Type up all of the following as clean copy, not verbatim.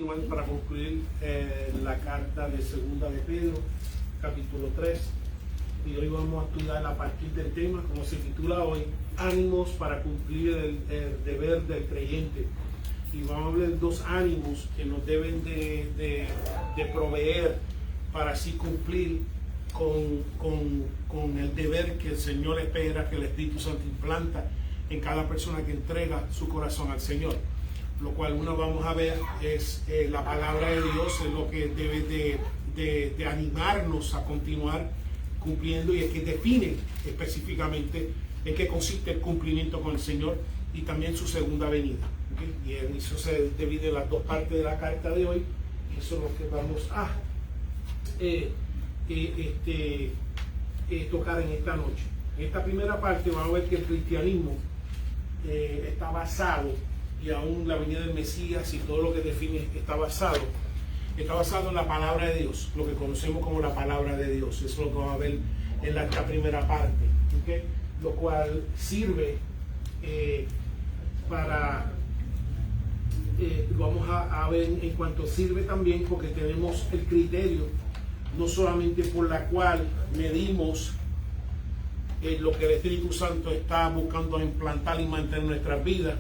tomar para concluir la carta de Segunda de Pedro, capítulo 3. Y hoy vamos a estudiar a partir del tema, como se titula hoy, ánimos para cumplir el deber del creyente. Y vamos a hablar de dos ánimos que nos deben de proveer para así cumplir con el deber que el Señor espera, que el Espíritu Santo implanta en cada persona que entrega su corazón al Señor. Lo cual uno vamos a ver es la palabra de Dios, es lo que debe de animarnos a continuar cumpliendo, y es que define específicamente en qué consiste el cumplimiento con el Señor y también su segunda venida. ¿Okay? Y eso se divide en las dos partes de la carta de hoy, y eso es lo que vamos a tocar en esta noche. En esta primera parte vamos a ver que el cristianismo está basado, y aún la venida del Mesías y todo lo que define está basado en la palabra de Dios, lo que conocemos como la palabra de Dios. Eso es lo que vamos a ver en esta primera parte, ¿okay? Lo cual sirve vamos a ver en cuanto sirve también porque tenemos el criterio, no solamente por la cual medimos lo que el Espíritu Santo está buscando implantar y mantener en nuestras vidas,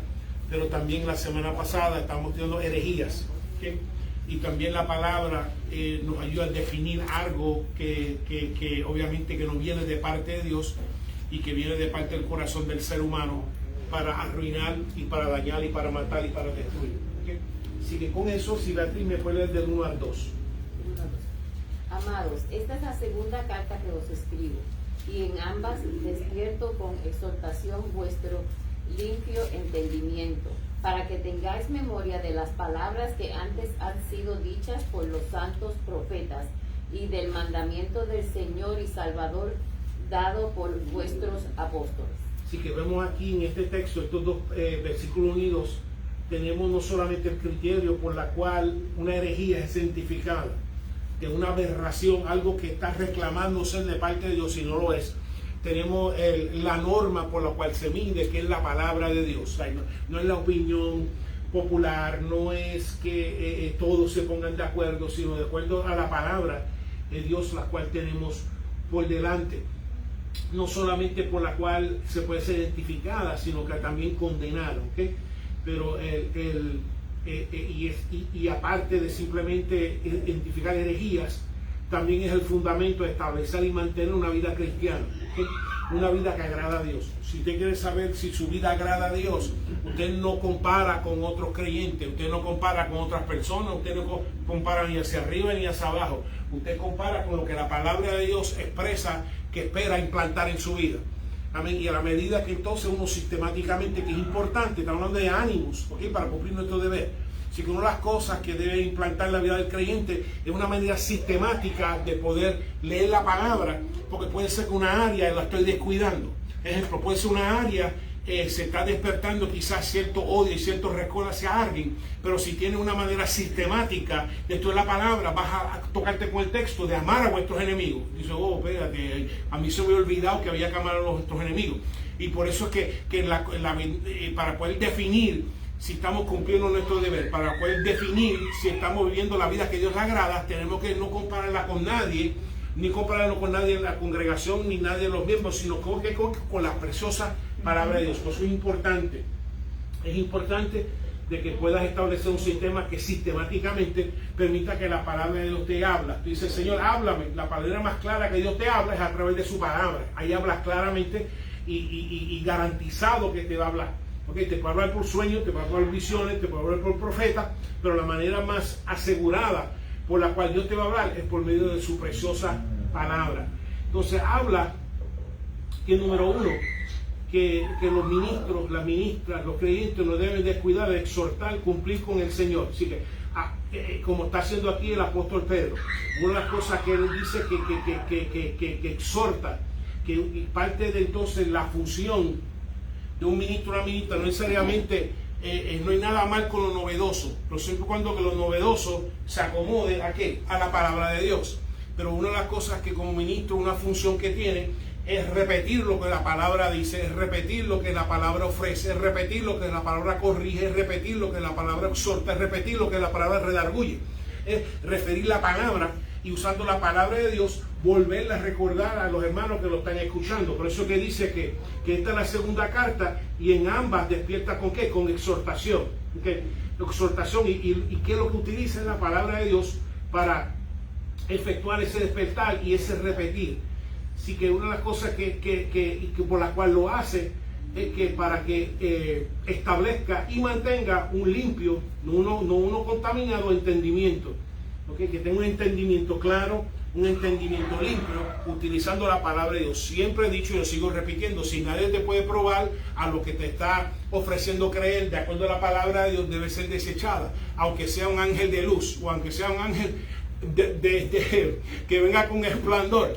pero también la semana pasada estamos teniendo herejías, ¿okay? Y también la palabra nos ayuda a definir algo que obviamente que no viene de parte de Dios y que viene de parte del corazón del ser humano para arruinar y para dañar y para matar y para destruir, ¿okay? Así que con eso, si Beatriz me puede leer del 1 al 2. Amados, esta es la segunda carta que os escribo, y en ambas despierto con exhortación vuestro limpio entendimiento, para que tengáis memoria de las palabras que antes han sido dichas por los santos profetas, y del mandamiento del Señor y Salvador dado por vuestros apóstoles. Así que vemos aquí en este texto, estos dos versículos unidos, tenemos no solamente el criterio por la cual una herejía es identificada, de una aberración, algo que está reclamando ser de parte de Dios y no lo es. Tenemos la norma por la cual se mide, que es la palabra de Dios. O sea, no es la opinión popular, no es que todos se pongan de acuerdo, sino de acuerdo a la palabra de Dios, la cual tenemos por delante. No solamente por la cual se puede ser identificada, sino que también condenada, ¿okay? Pero y aparte de simplemente identificar herejías, también es el fundamento de establecer y mantener una vida cristiana, ¿okay? Una vida que agrada a Dios. Si usted quiere saber si su vida agrada a Dios, usted no compara con otros creyentes, usted no compara con otras personas, usted no compara ni hacia arriba ni hacia abajo, usted compara con lo que la palabra de Dios expresa que espera implantar en su vida. Amén. Y a la medida que entonces uno sistemáticamente, que es importante, estamos hablando de ánimos, ¿okay? Para cumplir nuestro deber. Así que una de las cosas que debe implantar en la vida del creyente es una manera sistemática de poder leer la palabra, porque puede ser que una área la estoy descuidando. Ejemplo, puede ser una área se está despertando quizás cierto odio y cierto rencor hacia alguien, pero si tienes una manera sistemática de estudiar la palabra, vas a tocarte con el texto de amar a vuestros enemigos. Dice, oh, espérate, a mí se me había olvidado que había que amar a nuestros enemigos. Y por eso es que para poder definir si estamos cumpliendo nuestro deber, para poder definir si estamos viviendo la vida que Dios agrada, tenemos que no compararla con nadie, ni compararlo con nadie en la congregación, ni nadie de los miembros, sino con la preciosa palabra de Dios. Pues eso es importante. Es importante de que puedas establecer un sistema que sistemáticamente permita que la palabra de Dios te habla. Tú dices, Señor, háblame. La palabra más clara que Dios te habla es a través de su palabra. Ahí hablas claramente y garantizado que te va a hablar. Okay, te puede hablar por sueños, te puede hablar por visiones, te puede hablar por profeta, pero la manera más asegurada por la cual Dios te va a hablar es por medio de su preciosa palabra. Entonces habla que número uno, que los ministros, las ministras, los creyentes no deben descuidar de exhortar, cumplir con el Señor. Así que, como está haciendo aquí el apóstol Pedro, una de las cosas que él dice que exhorta, que parte de entonces la función de un ministro o una ministra, no necesariamente no hay nada mal con lo novedoso, pero siempre cuando que lo novedoso se acomode ¿a qué? A la palabra de Dios. Pero una de las cosas que como ministro, una función que tiene es repetir lo que la palabra dice, es repetir lo que la palabra ofrece, es repetir lo que la palabra corrige, es repetir lo que la palabra exhorta, es repetir lo que la palabra redarguye, es referir la palabra y usando la palabra de Dios, volverla a recordar a los hermanos que lo están escuchando. Por eso que dice que esta es la segunda carta y en ambas despierta ¿con qué? Con exhortación. ¿Okay? Exhortación y qué es lo que utiliza la palabra de Dios para efectuar ese despertar y ese repetir. Así que una de las cosas que por la cual lo hace es que para que establezca y mantenga un limpio, no uno contaminado entendimiento. ¿Okay? Que tenga un entendimiento claro, un entendimiento limpio, utilizando la palabra de Dios. Siempre he dicho y lo sigo repitiendo, si nadie te puede probar a lo que te está ofreciendo creer de acuerdo a la palabra de Dios, debe ser desechada, aunque sea un ángel de luz o aunque sea un ángel que venga con esplendor,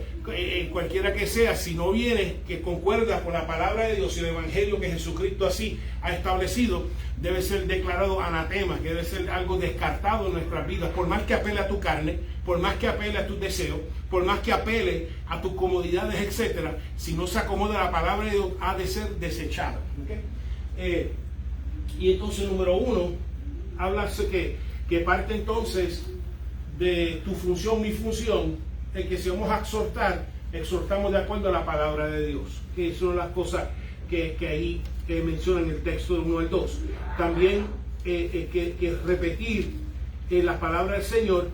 cualquiera que sea, si no viene que concuerda con la palabra de Dios y el evangelio que Jesucristo así ha establecido, debe ser declarado anatema, que debe ser algo descartado en nuestras vidas, por más que apele a tu carne, por más que apele a tus deseos, por más que apele a tus comodidades, etcétera. Si no se acomoda la palabra de Dios, ha de ser desechado. ¿Okay? Y entonces, número 1, habla que parte entonces de tu función, mi función, es que si vamos a exhortar, exhortamos de acuerdo a la palabra de Dios, que son las cosas que ahí menciona en el texto del 1 al 2. También que repetir la palabra del Señor.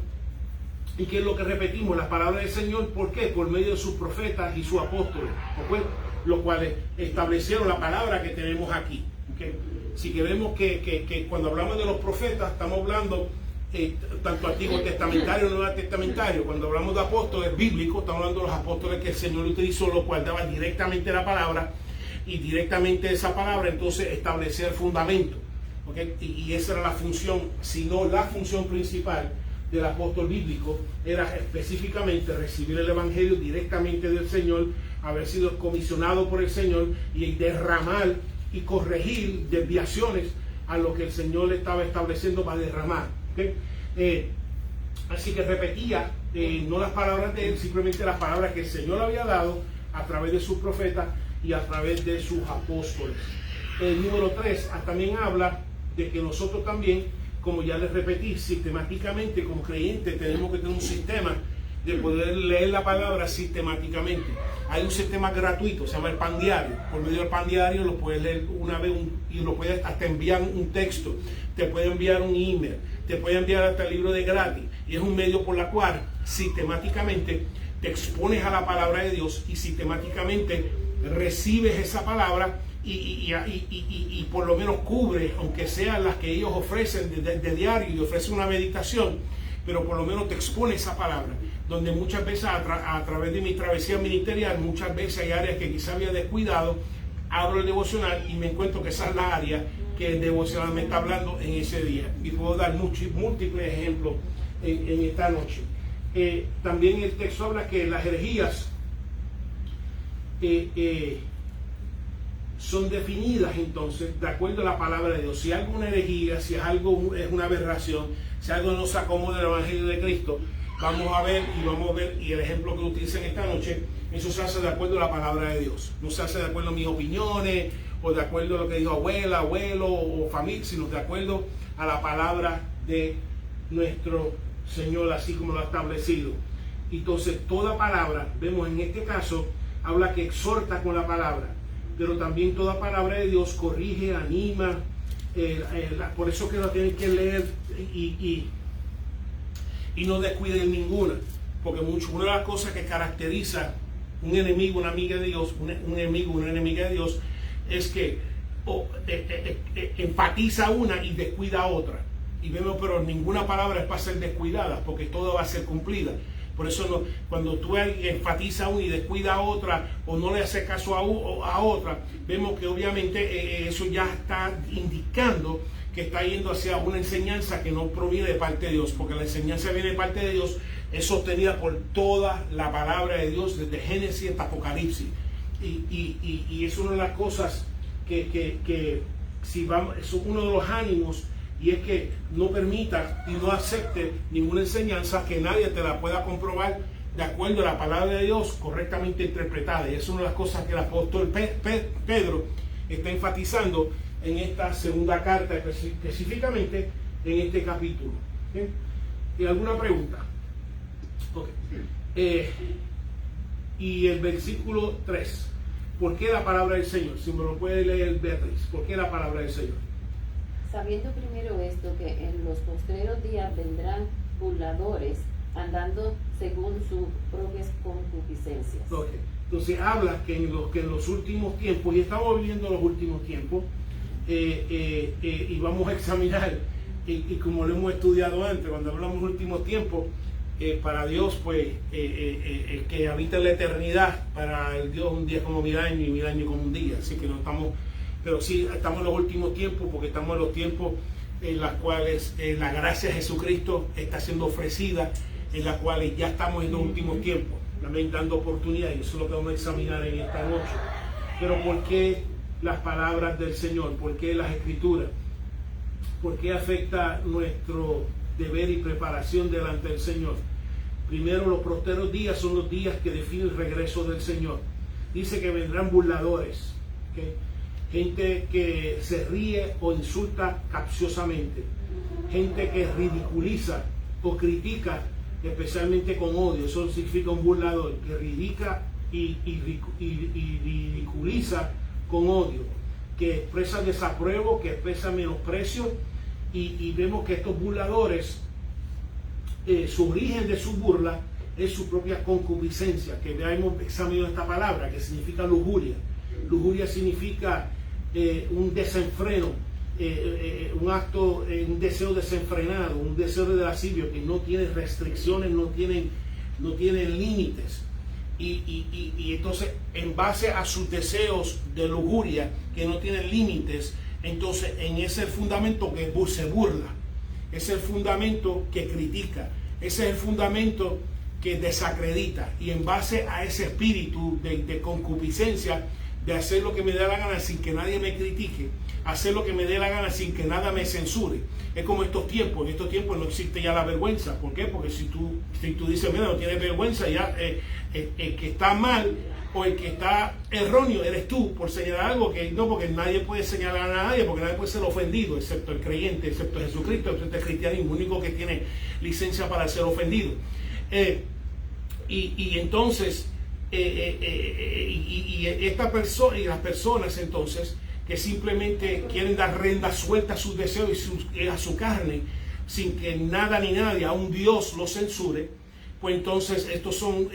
¿Y qué es lo que repetimos? La palabra del Señor, ¿por qué? Por medio de sus profetas y sus apóstoles, ¿okay? Los cuales establecieron la palabra que tenemos aquí. ¿Okay? Así que vemos que cuando hablamos de los profetas, estamos hablando tanto Antiguo Testamentario, Nuevo Testamentario. Cuando hablamos de apóstoles bíblicos, estamos hablando de los apóstoles que el Señor utilizó, los cuales daban directamente la palabra, y directamente esa palabra entonces establecía el fundamento. ¿Okay? Y esa era la función, si no la función principal del apóstol bíblico, era específicamente recibir el evangelio directamente del Señor, haber sido comisionado por el Señor y derramar y corregir desviaciones a lo que el Señor le estaba estableciendo para derramar. ¿Okay? Así que repetía no las palabras de él, simplemente las palabras que el Señor había dado a través de sus profetas y a través de sus apóstoles. El número 3 también habla de que nosotros también, como ya les repetí, sistemáticamente como creyentes tenemos que tener un sistema de poder leer la palabra sistemáticamente. Hay un sistema gratuito, se llama el Pan Diario. Por medio del Pan Diario lo puedes leer una vez y lo puedes hasta enviar un texto, te puede enviar un email, te puede enviar hasta el libro de gratis. Y es un medio por la cual sistemáticamente te expones a la palabra de Dios y sistemáticamente recibes esa palabra y por lo menos cubre, aunque sean las que ellos ofrecen de diario y ofrecen una meditación, pero por lo menos te expone esa palabra, donde muchas veces a través de mi travesía ministerial, muchas veces hay áreas que quizá había descuidado, abro el devocional y me encuentro que esa es la área que el devocional me está hablando en ese día, y puedo dar múltiples ejemplos en esta noche. También el texto habla que las herejías son definidas entonces de acuerdo a la palabra de Dios. Si algo es una herejía, si algo es una aberración, si algo no se acomoda al evangelio de Cristo, vamos a ver, y el ejemplo que utilicen esta noche, eso se hace de acuerdo a la palabra de Dios. No se hace de acuerdo a mis opiniones, o de acuerdo a lo que dijo abuela, abuelo o familia, sino de acuerdo a la palabra de nuestro Señor, así como lo ha establecido. Entonces, toda palabra, vemos en este caso, habla que exhorta con la palabra, pero también toda palabra de Dios corrige, anima. Por eso que la tienen que leer y no descuiden ninguna, porque una de las cosas que caracteriza un enemigo, una amiga de Dios, un enemigo, una enemiga de Dios, es que enfatiza una y descuida otra. Y vemos, pero ninguna palabra es para ser descuidada, porque todo va a ser cumplida. Por eso cuando tú enfatizas una y descuida a otra, o no le haces caso a otra, vemos que obviamente eso ya está indicando que está yendo hacia una enseñanza que no proviene de parte de Dios, porque la enseñanza viene de parte de Dios, es sostenida por toda la palabra de Dios, desde Génesis hasta Apocalipsis. Y es una de las cosas que si vamos, es uno de los ánimos, y es que no permita y no acepte ninguna enseñanza que nadie te la pueda comprobar de acuerdo a la palabra de Dios correctamente interpretada. Y es una de las cosas que el apóstol Pedro está enfatizando en esta segunda carta, específicamente en este capítulo. ¿Okay? ¿Y alguna pregunta? Okay. Y el versículo 3. ¿Por qué la palabra del Señor? Si me lo puede leer Beatriz. ¿Por qué la palabra del Señor? Sabiendo primero esto, que en los postreros días vendrán burladores, andando según sus propias concupiscencias. Okay. Entonces habla que en los últimos tiempos, y estamos viviendo los últimos tiempos, y vamos a examinar, y como lo hemos estudiado antes, cuando hablamos de últimos tiempos, para Dios, pues, que habita en la eternidad, para el Dios un día como 1000 años y 1000 años como un día. Así que no estamos, pero sí estamos en los últimos tiempos, porque estamos en los tiempos en los cuales la gracia de Jesucristo está siendo ofrecida, en las cuales ya estamos en los últimos tiempos, también dando oportunidad, y eso es lo que vamos a examinar en esta noche. Pero ¿por qué las palabras del Señor? ¿Por qué las Escrituras? ¿Por qué afecta nuestro deber y preparación delante del Señor? Primero, los postreros días son los días que definen el regreso del Señor. Dice que vendrán burladores, ¿okay? Gente que se ríe o insulta capciosamente, gente que ridiculiza o critica, especialmente con odio. Eso significa un burlador, que ridiculiza con odio, que expresa desapruebo, que expresa menosprecio, y vemos que estos burladores, su origen de su burla es su propia concupiscencia, que ya hemos examinado esta palabra, que significa lujuria. Lujuria significa un desenfreno, un acto, un deseo desenfrenado, un deseo de lascivio que no tiene restricciones, no tiene límites. Y entonces, en base a sus deseos de lujuria que no tienen límites, entonces en ese fundamento que se burla, ese es el fundamento que critica, ese es el fundamento que desacredita. Y en base a ese espíritu de concupiscencia, de hacer lo que me dé la gana sin que nadie me critique, hacer lo que me dé la gana sin que nada me censure. Es como estos tiempos. En estos tiempos no existe ya la vergüenza. ¿Por qué? Porque si tú dices, mira, no tienes vergüenza, ya el que está mal o el que está erróneo eres tú por señalar algo que no, porque nadie puede señalar a nadie, porque nadie puede ser ofendido, excepto el creyente, excepto Jesucristo, excepto el cristianismo, único que tiene licencia para ser ofendido. Y entonces, esta persona y las personas entonces que simplemente quieren dar rienda suelta a sus deseos y a su carne sin que nada ni nadie, a un Dios, lo censure, pues entonces estos son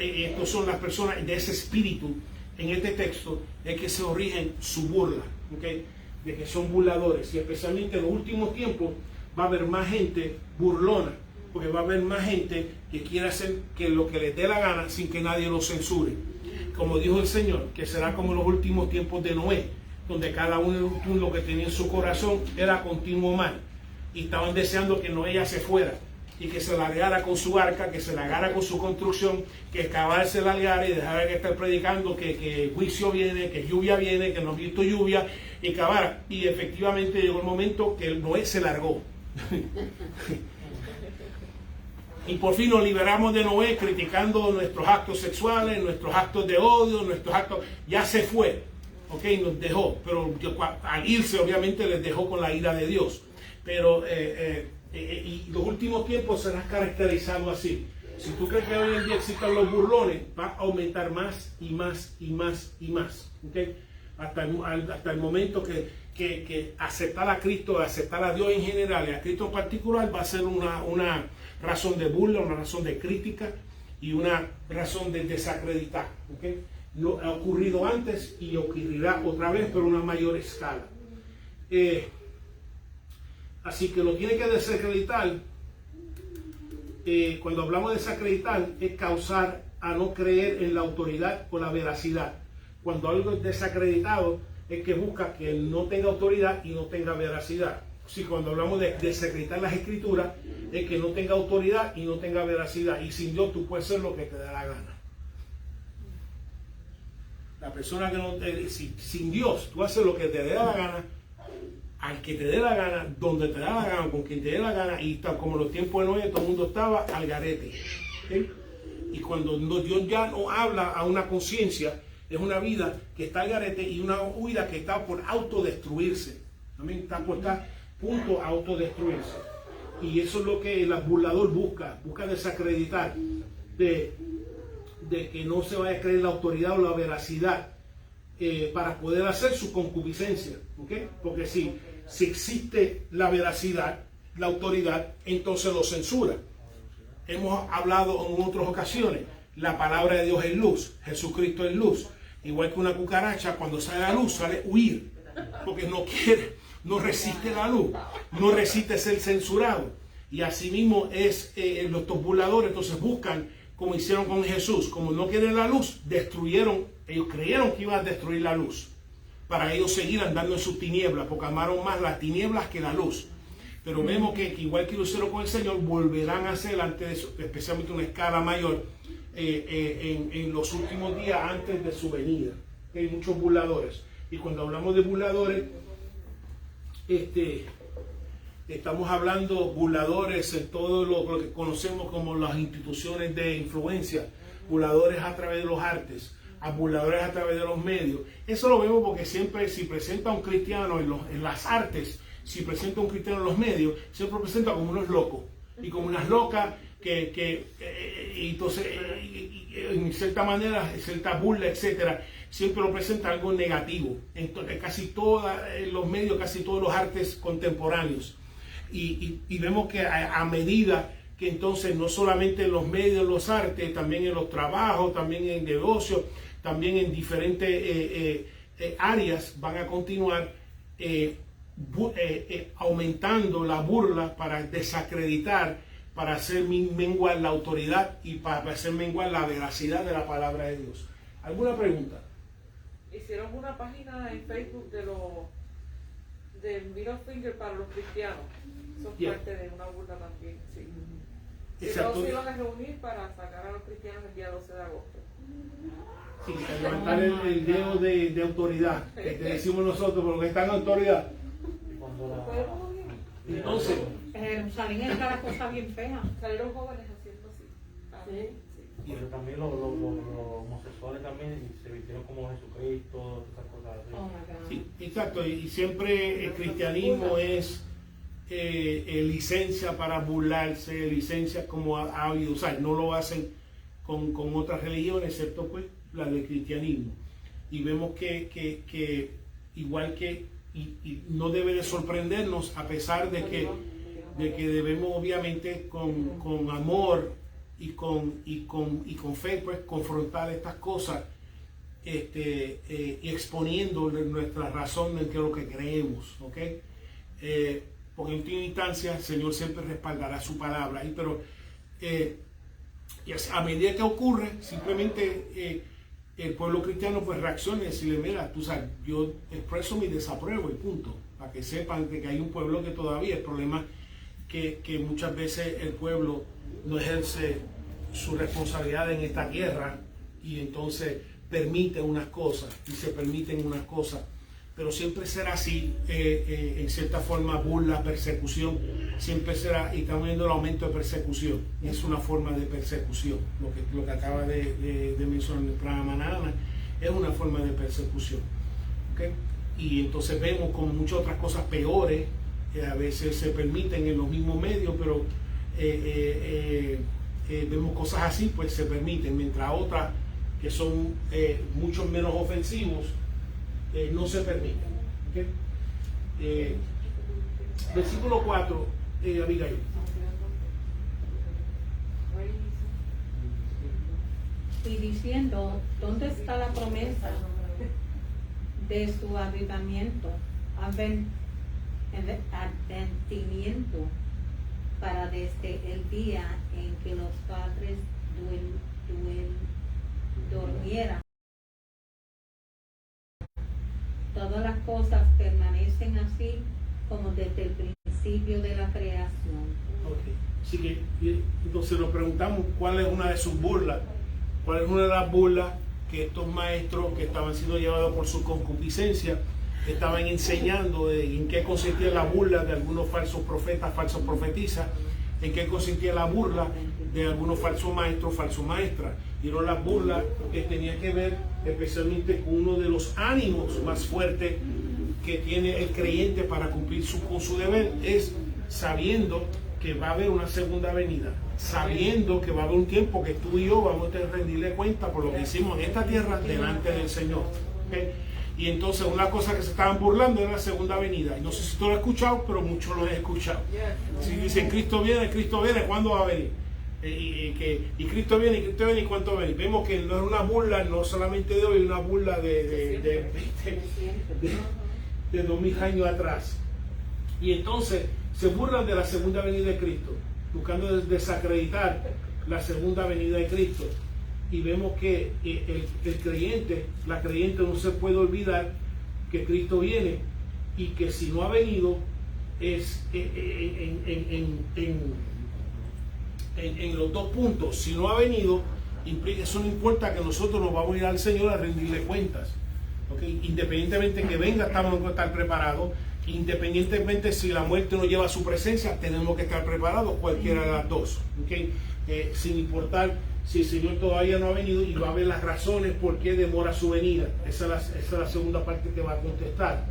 las personas de ese espíritu en este texto, de que se origen su burla, ¿okay? De que son burladores, y especialmente en los últimos tiempos va a haber más gente burlona, porque va a haber más gente que quiere hacer que lo que les dé la gana sin que nadie lo censure. Como dijo el Señor, que será como los últimos tiempos de Noé, donde cada uno lo que tenía en su corazón era continuo mal, y estaban deseando que Noé ya se fuera y que se largara con su arca, que se largara con su construcción, que Cabal se largara y dejara que estar predicando que juicio viene, que lluvia viene, que no ha visto lluvia, y Cabal. Y efectivamente llegó el momento que Noé se largó. Y por fin nos liberamos de Noé, criticando nuestros actos sexuales, nuestros actos de odio, nuestros actos. Ya se fue, ok, nos dejó, pero al irse obviamente les dejó con la ira de Dios. Pero y los últimos tiempos serán caracterizados así. Si tú crees que hoy en día existen los burlones, va a aumentar más y más y más y más, okay, hasta el momento que aceptar a Cristo, aceptar a Dios en general y a Cristo en particular va a ser una razón de burla, una razón de crítica y una razón de desacreditar, okay. No ha ocurrido antes y ocurrirá otra vez, pero a una mayor escala. Así que lo tiene que desacreditar. Cuando hablamos de desacreditar, es causar a no creer en la autoridad o la veracidad. Cuando algo es desacreditado, es que busca que no tenga autoridad y no tenga veracidad. Sí, cuando hablamos de desacreditar las escrituras, es que no tenga autoridad y no tenga veracidad. Y sin Dios tú puedes hacer lo que te da la gana. La persona que no sin Dios tú haces lo que te dé la gana, al que te dé la gana, donde te da la gana, con quien te dé la gana, y tal como los tiempos de Noé, todo el mundo estaba al garete. ¿Sí? Y cuando Dios ya no habla a una conciencia, es una vida que está al garete y una huida que está por autodestruirse. También está por estar punto a autodestruirse. Y eso es lo que el burlador busca desacreditar, de que no se vaya a creer la autoridad o la veracidad para poder hacer su concupiscencia. ¿Okay? Porque si existe la veracidad, la autoridad, entonces lo censura. Hemos hablado en otras ocasiones, la palabra de Dios es luz, Jesucristo es luz. Igual que una cucaracha, cuando sale a la luz, sale huir, porque no quiere, no resiste la luz, no resiste ser censurado. Y así mismo es los burladores, entonces buscan, como hicieron con Jesús, como no quieren la luz, destruyeron, ellos creyeron que iban a destruir la luz, para ellos seguir andando en sus tinieblas, porque amaron más las tinieblas que la luz. Pero vemos que igual que lo hicieron con el Señor, volverán a hacer antes de eso, especialmente una escala mayor, en los últimos días antes de su venida. Hay muchos burladores. Y cuando hablamos de burladores, estamos hablando burladores en todo lo que conocemos como las instituciones de influencia, burladores a través de los artes, a burladores a través de los medios. Eso lo vemos porque siempre, si presenta a un cristiano en las artes, si presenta a un cristiano en los medios, siempre presenta como unos locos y como unas locas y entonces en cierta manera, cierta burla, etcétera, siempre lo presenta algo negativo. Entonces, casi todos los medios, casi todos los artes contemporáneos. Y vemos que a medida que entonces no solamente en los medios, los artes, también en los trabajos, también en negocios, también en diferentes áreas van a continuar aumentando la burla para desacreditar, para hacer menguar la autoridad y para hacer menguar la veracidad de la palabra de Dios. ¿Alguna pregunta? Hicieron una página en Facebook del middle finger para los cristianos. Son parte de una burla también, sí. Y todos se iban a reunir para sacar a los cristianos el día 12 de agosto. Sí, levantar el dedo de autoridad, que decimos nosotros, porque está en autoridad. Entonces, Jerusalén está la cosa bien fea. Salieron jóvenes haciendo así. Sí. Pero también los homosexuales también se vistieron como Jesucristo, esas cosas así. Oh my God. sí, exacto, y siempre el cristianismo es licencia para burlarse, licencia como ha habido, o sea, no lo hacen con otras religiones, excepto pues la del cristianismo. Y vemos que igual que, y no debe de sorprendernos, a pesar de que debemos obviamente con amor y con fe pues confrontar estas cosas, y exponiendo nuestra razón de qué es lo que creemos, ¿ok? Porque en última instancia el Señor siempre respaldará su palabra, pero y a medida que ocurre, simplemente el pueblo cristiano pues reacciona y decirle, mira, tú sabes, yo expreso mi desapruebo y punto, para que sepan que hay un pueblo que todavía, el problema que muchas veces el pueblo no ejerce su responsabilidad en esta tierra y entonces permite unas cosas y se permiten unas cosas, pero siempre será así, en cierta forma burla, persecución, siempre será, y estamos viendo el aumento de persecución, y es una forma de persecución, lo que acaba de mencionar el programa Nana, es una forma de persecución, ¿okay? Y entonces vemos con muchas otras cosas peores, que a veces se permiten en los mismos medios, pero vemos cosas así, pues se permiten, mientras otras que son mucho menos ofensivos, no se permiten. ¿Okay? Versículo 4, Abigail. Y diciendo, ¿dónde está la promesa de su avivamiento, adventimiento, para desde el día en que los padres durmieran? Todas las cosas permanecen así como desde el principio de la creación. Okay. Así que entonces nos preguntamos cuál es una de sus burlas, cuál es una de las burlas que estos maestros que estaban siendo llevados por su concupiscencia estaban enseñando en qué consistía la burla de algunos falsos profetas, falsos profetizas, en qué consistía la burla de algunos falsos maestros, falsos maestras. Dieron las burlas porque tenía que ver especialmente con uno de los ánimos más fuertes que tiene el creyente para cumplir con su deber, es sabiendo que va a haber una segunda venida, sabiendo que va a haber un tiempo que tú y yo vamos a rendirle cuenta por lo que hicimos en esta tierra delante del Señor. ¿Okay? Y entonces una cosa que se estaban burlando era la segunda venida. Y no sé si tú lo has escuchado, pero muchos lo han escuchado. Si dicen Cristo viene, ¿cuándo va a venir? Y Cristo viene, ¿y cuánto va a venir? Vemos que no es una burla, no solamente de hoy, es una burla de 2000 años atrás. Y entonces se burlan de la segunda venida de Cristo, buscando desacreditar la segunda venida de Cristo. Y vemos que el creyente, la creyente no se puede olvidar que Cristo viene y que si no ha venido es en los dos puntos. Si no ha venido, eso no importa, que nosotros nos vamos a ir al Señor a rendirle cuentas. ¿Okay? Independientemente que venga, estamos que estar preparados. Independientemente si la muerte nos lleva a su presencia, tenemos que estar preparados, cualquiera de las dos. ¿Okay? Sin importar si el Señor todavía no ha venido, y va a ver las razones por qué demora su venida. Esa es la segunda parte que va a contestar.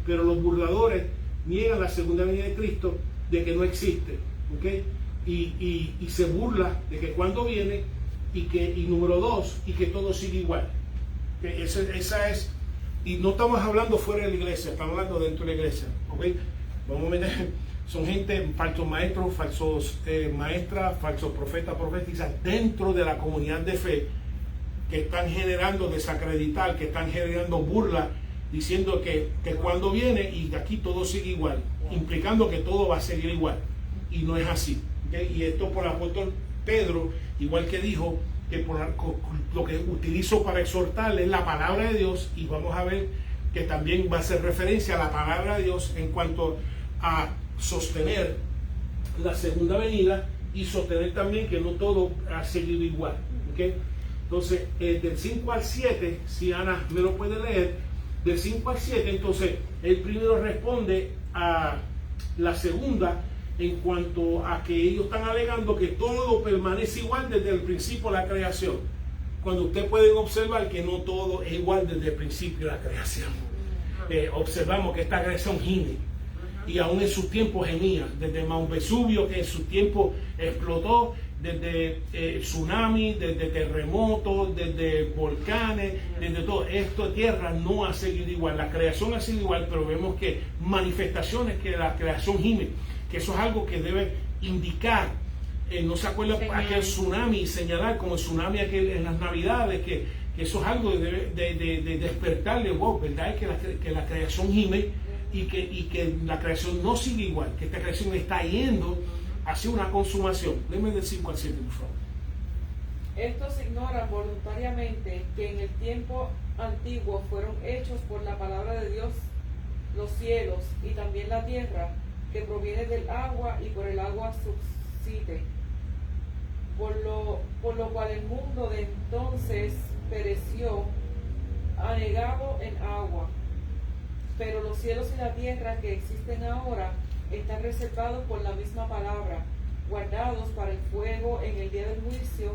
Pero los burladores niegan la segunda venida de Cristo, de que no existe. ¿Okay? Y se burla de que cuando viene, y número dos, y que todo sigue igual. ¿Okay? Esa es. Y no estamos hablando fuera de la iglesia, estamos hablando dentro de la iglesia. ¿Okay? Vamos a meter, son gente, falsos maestros, falsos maestras, falsos profetas, profetizas, dentro de la comunidad de fe, que están generando desacreditar, que están generando burla, diciendo que cuando viene y de aquí todo sigue igual, implicando que todo va a seguir igual. Y no es así. ¿Okay? Y esto por el apóstol Pedro, igual que dijo, que por lo que utilizo para exhortarle es la palabra de Dios, y vamos a ver que también va a hacer referencia a la palabra de Dios en cuanto a sostener la segunda venida y sostener también que no todo ha seguido igual. ¿Okay? Entonces, del 5 al 7, si Ana me lo puede leer, del 5 al 7, entonces el primero responde a la segunda en cuanto a que ellos están alegando que todo permanece igual desde el principio de la creación, cuando ustedes pueden observar que no todo es igual desde el principio de la creación. Observamos que esta creación gime, y aún en sus tiempos gemía, desde Mount Vesubio, que en su tiempo explotó, desde tsunami, desde terremotos, desde volcanes, desde todo esto, tierra no ha seguido igual. La creación ha sido igual, pero vemos que manifestaciones que la creación gime, que eso es algo que debe indicar, no se acuerda aquel tsunami, y señalar como el tsunami en las navidades, que eso es algo de despertarle, wow, ¿verdad? Que la creación gime, y que la creación no sigue igual, que esta creación está yendo hacia una consumación. Déjame del 5 al 7, por favor. Estos ignoran voluntariamente que en el tiempo antiguo fueron hechos por la palabra de Dios los cielos y también la tierra, que proviene del agua y por el agua subsiste, por lo cual el mundo de entonces pereció anegado en agua. Pero los cielos y la tierra que existen ahora están reservados por la misma palabra, guardados para el fuego en el día del juicio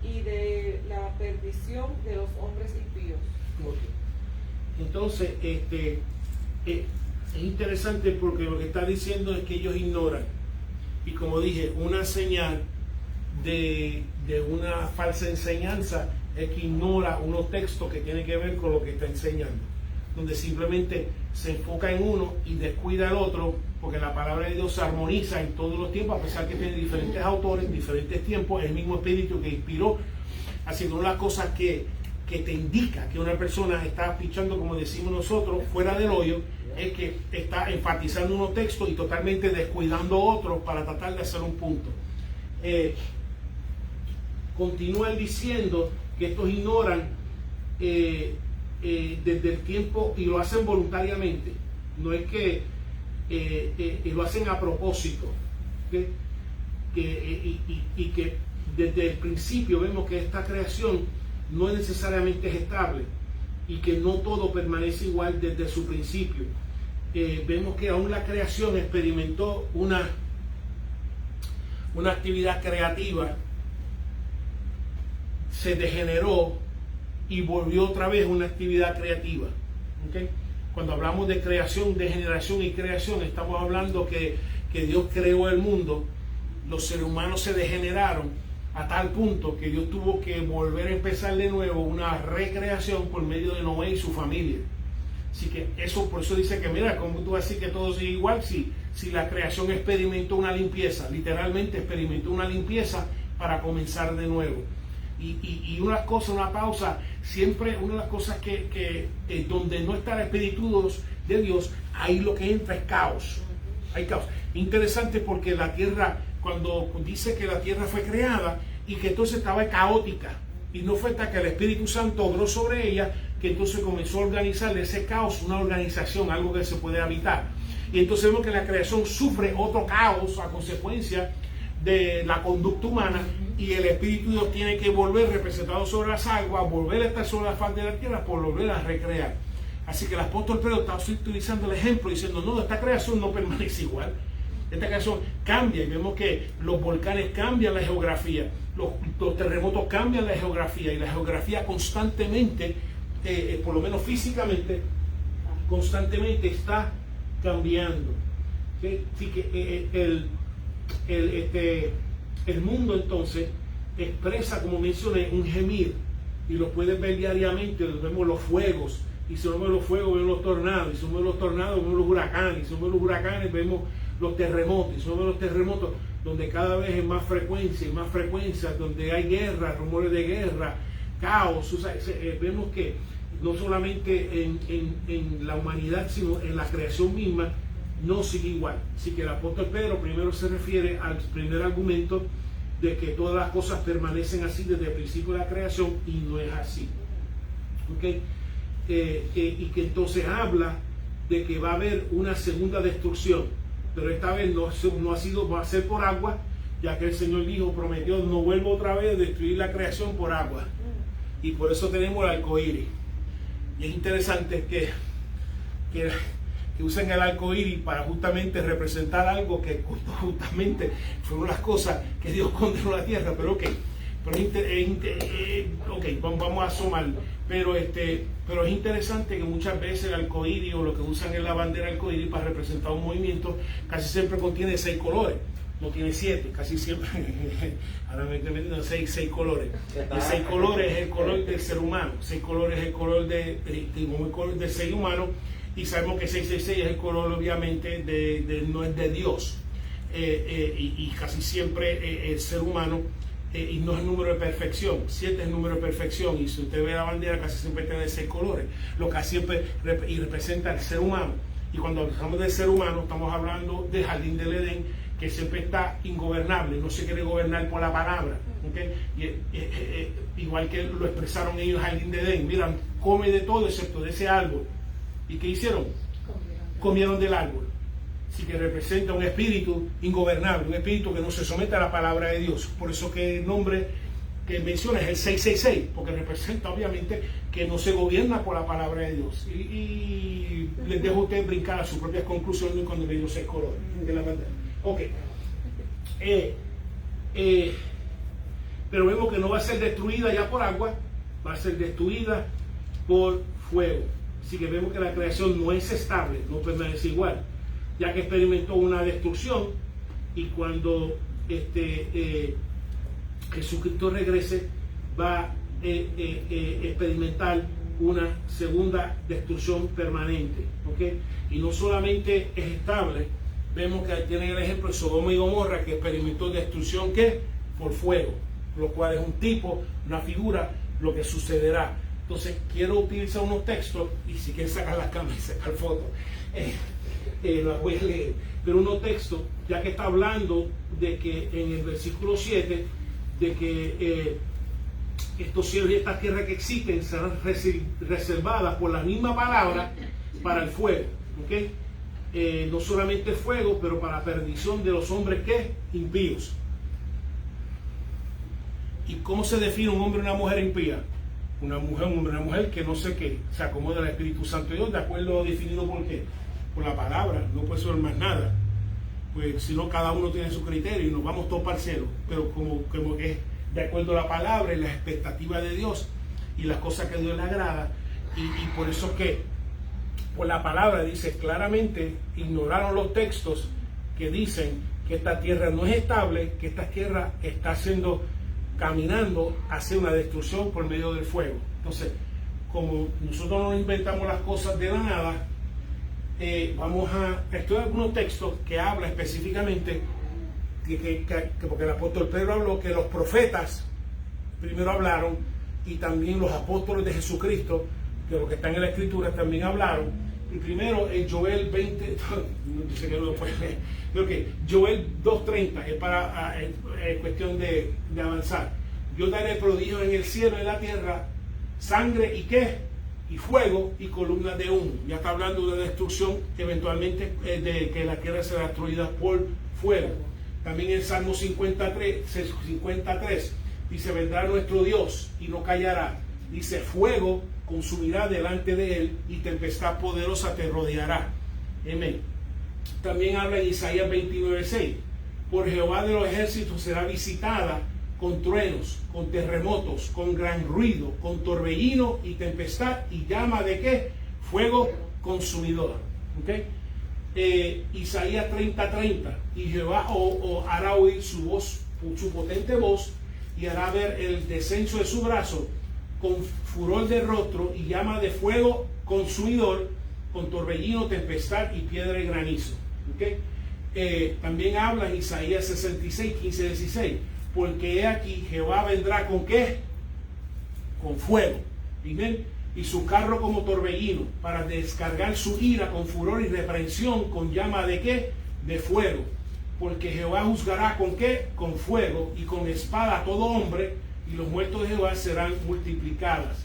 y de la perdición de los hombres impíos. Entonces, es interesante porque lo que está diciendo es que ellos ignoran, y como dije, una señal de una falsa enseñanza es que ignora unos textos que tienen que ver con lo que está enseñando, donde simplemente se enfoca en uno y descuida el otro, porque la palabra de Dios se armoniza en todos los tiempos, a pesar que tiene diferentes autores en diferentes tiempos, el mismo espíritu que inspiró, haciendo las cosas que te indica que una persona está pichando, como decimos nosotros, fuera del hoyo, es que está enfatizando unos textos y totalmente descuidando otros para tratar de hacer un punto. Continúan diciendo que estos ignoran desde el tiempo, y lo hacen voluntariamente, no es que lo hacen a propósito, ¿okay? Y que desde el principio vemos que esta creación no es necesariamente estable, y que no todo permanece igual desde su principio. Vemos que aún la creación experimentó una una actividad creativa, se degeneró y volvió otra vez una actividad creativa. ¿Okay? Cuando hablamos de creación, degeneración y creación, estamos hablando que Dios creó el mundo, los seres humanos se degeneraron a tal punto que Dios tuvo que volver a empezar de nuevo una recreación por medio de Noé y su familia. Así que eso, por eso dice que mira, ¿cómo tú vas a decir que todo sigue igual? Si la creación experimentó una limpieza, literalmente experimentó una limpieza para comenzar de nuevo. Y una cosa, una pausa, siempre una de las cosas que donde no está el Espíritu de Dios, ahí lo que entra es caos. Hay caos. Interesante porque la tierra, cuando dice que la tierra fue creada y que entonces estaba caótica, y no fue hasta que el Espíritu Santo obró sobre ella que entonces comenzó a organizar ese caos, una organización, algo que se puede habitar. Y entonces vemos que la creación sufre otro caos a consecuencia de la conducta humana, y el Espíritu de Dios tiene que volver, representado sobre las aguas, volver a estar sobre la faz de la tierra, por volver a recrear. Así que el apóstol Pedro está utilizando el ejemplo, diciendo, no, esta creación no permanece igual. Esta creación cambia, y vemos que los volcanes cambian la geografía, los terremotos cambian la geografía, y la geografía constantemente, por lo menos físicamente, constantemente está cambiando. ¿Sí? Así que el mundo entonces expresa, como mencioné, un gemir, y lo puedes ver diariamente. Vemos los fuegos, y si no vemos los fuegos vemos los tornados, y si no vemos los tornados vemos los huracanes, y si no vemos los huracanes vemos los terremotos, y si no vemos los terremotos, donde cada vez es más frecuencia, donde hay guerra, rumores de guerra, caos. O sea, vemos que no solamente en la humanidad, sino en la creación misma, no sigue igual. Así que el apóstol Pedro primero se refiere al primer argumento de que todas las cosas permanecen así desde el principio de la creación, y no es así. ¿Okay? Y que entonces habla de que va a haber una segunda destrucción, pero esta vez no va a ser por agua, ya que el Señor prometió, no vuelvo otra vez a destruir la creación por agua. Y por eso tenemos el arco iris. Y es interesante que usen el arco iris para justamente representar algo que justamente fueron las cosas que Dios condenó a la tierra. Pero vamos a asomar. Pero es interesante que muchas veces el arco iris, o lo que usan en la bandera arco iris para representar un movimiento, casi siempre contiene 6 colores. No tiene 7, casi siempre. Ahora me estoy metiendo 6 colores. El 6 colores es el color del ser humano. 6 colores es el color del ser humano. Y sabemos que 666 es el color, obviamente, no es de Dios. Y casi siempre el ser humano, y no es el número de perfección. 7 es el número de perfección. Y si usted ve la bandera, casi siempre tiene 6 colores. Lo que siempre representa al ser humano. Y cuando hablamos del ser humano, estamos hablando del jardín del Edén, que siempre está ingobernable, no se quiere gobernar por la palabra. ¿Okay? Igual que lo expresaron ellos en el jardín de Edén. Miran, come de todo excepto de ese árbol. ¿Y qué hicieron? Comieron del árbol. Así que representa un espíritu ingobernable, un espíritu que no se somete a la palabra de Dios. Por eso que el nombre que menciona es el 666, porque representa obviamente que no se gobierna por la palabra de Dios. Y les dejo a ustedes brincar a sus propias conclusiones cuando vean los 6 colores de la bandera. Ok. Pero vemos que no va a ser destruida ya por agua, va a ser destruida por fuego. Así que vemos que la creación no es estable, no permanece igual, ya que experimentó una destrucción, y cuando Jesucristo regrese va a experimentar una segunda destrucción permanente. ¿Okay? Y no solamente es estable, vemos que tienen el ejemplo de Sodoma y Gomorra, que experimentó destrucción ¿qué? Por fuego, lo cual es un tipo, una figura, lo que sucederá. Entonces quiero utilizar unos textos, y si quieren sacar las cámaras y sacar fotos, las voy a leer, pero unos textos, ya que está hablando de que en el versículo 7, de que estos cielos y esta tierra que existen serán reservadas por la misma palabra para el fuego. ¿Okay? No solamente fuego, pero para perdición de los hombres que impíos. ¿Y cómo se define un hombre y una mujer impía? Un hombre, una mujer que no sé qué, se acomoda al Espíritu Santo de Dios, de acuerdo definido por qué, por la palabra, no puede ser más nada. pues si no cada uno tiene su criterio y nos vamos todos para el cielo, pero como que es de acuerdo a la palabra y las expectativas de Dios y las cosas que a Dios le agrada, y por eso que por la palabra dice claramente, ignoraron los textos que dicen que esta tierra no es estable, que esta tierra está caminando hacia una destrucción por medio del fuego. Entonces, como nosotros no inventamos las cosas de la nada, vamos a estudiar algunos textos que habla específicamente porque el apóstol Pedro habló que los profetas primero hablaron, y también los apóstoles de Jesucristo, que lo que está en la escritura, también hablaron. Y primero el Joel 20, no dice que no lo puede leer, creo que Joel 2:30 es para cuestión de avanzar. Yo daré prodigios en el cielo y en la tierra, sangre y qué, y fuego y columnas de humo. Ya está hablando de destrucción, eventualmente de que la tierra será destruida por fuego. También en Salmo 53 dice: vendrá nuestro Dios y no callará. Dice: fuego consumirá delante de él y tempestad poderosa te rodeará. Amén. También habla en Isaías 29:6: por Jehová de los ejércitos será visitada con truenos, con terremotos, con gran ruido, con torbellino y tempestad y llama de qué, fuego consumidor. ¿Okay? Isaías 30:30: y Jehová hará oír su voz, su potente voz, y hará ver el descenso de su brazo con furor de rostro y llama de fuego consumidor, con torbellino, tempestad y piedra y granizo. ¿Okay? También habla en Isaías 66, 15, 16: porque he aquí Jehová vendrá con qué, con fuego, ¿bien? Y su carro como torbellino, para descargar su ira con furor y reprensión, con llama de qué, de fuego. Porque Jehová juzgará con qué, con fuego, y con espada a todo hombre, y los muertos de Jehová serán multiplicadas.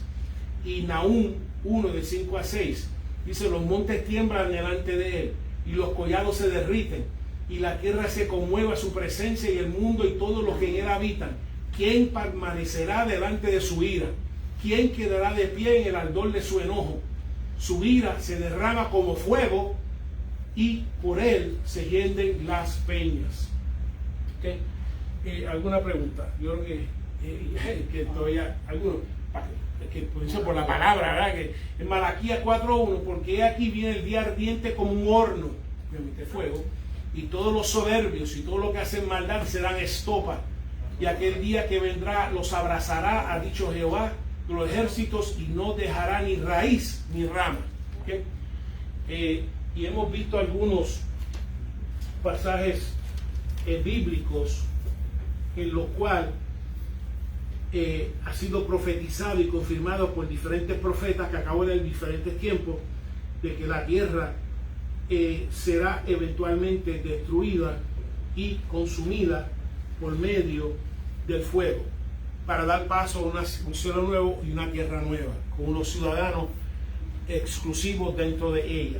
Y Nahum 1, de 5 a 6 dice: los montes tiemblan delante de él, y los collados se derriten, y la tierra se conmueve a su presencia, y el mundo y todos los que en él habitan. ¿Quién permanecerá delante de su ira? ¿Quién quedará de pie en el ardor de su enojo? Su ira se derrama como fuego, y por él se hienden las peñas. ¿Okay? ¿Alguna pregunta? Yo creo que todavía algunos, que por la palabra, ¿verdad? Que en Malaquías 4:1: porque aquí viene el día ardiente como un horno, de fuego, y todos los soberbios y todos los que hacen maldad serán estopa, y aquel día que vendrá los abrazará, ha dicho Jehová de los ejércitos, y no dejará ni raíz ni rama. ¿Okay? Y hemos visto algunos pasajes bíblicos en los cuales ha sido profetizado y confirmado por diferentes profetas que acabo de ver en diferentes tiempos, de que la tierra será eventualmente destruida y consumida por medio del fuego, para dar paso a un cielo nuevo y una tierra nueva, con unos ciudadanos exclusivos dentro de ella.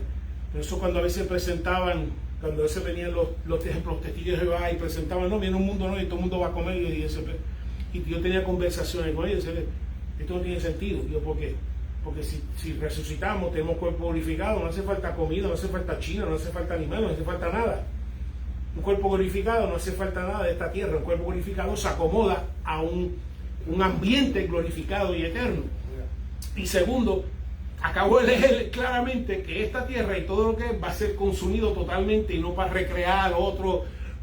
Por eso cuando a veces presentaban, cuando a veces venían los testigos de Jehová y presentaban: no, viene un mundo nuevo y todo el mundo va a comer, y yo tenía conversaciones con ellos, esto no tiene sentido. Yo, ¿por qué? Porque si resucitamos, tenemos cuerpo glorificado, no hace falta comida, no hace falta china, no hace falta animal, no hace falta nada. Un cuerpo glorificado no hace falta nada de esta tierra. Un cuerpo glorificado se acomoda a un ambiente glorificado y eterno. Y segundo, acabo de leer claramente que esta tierra y todo lo que va a ser consumido totalmente, y no para recrear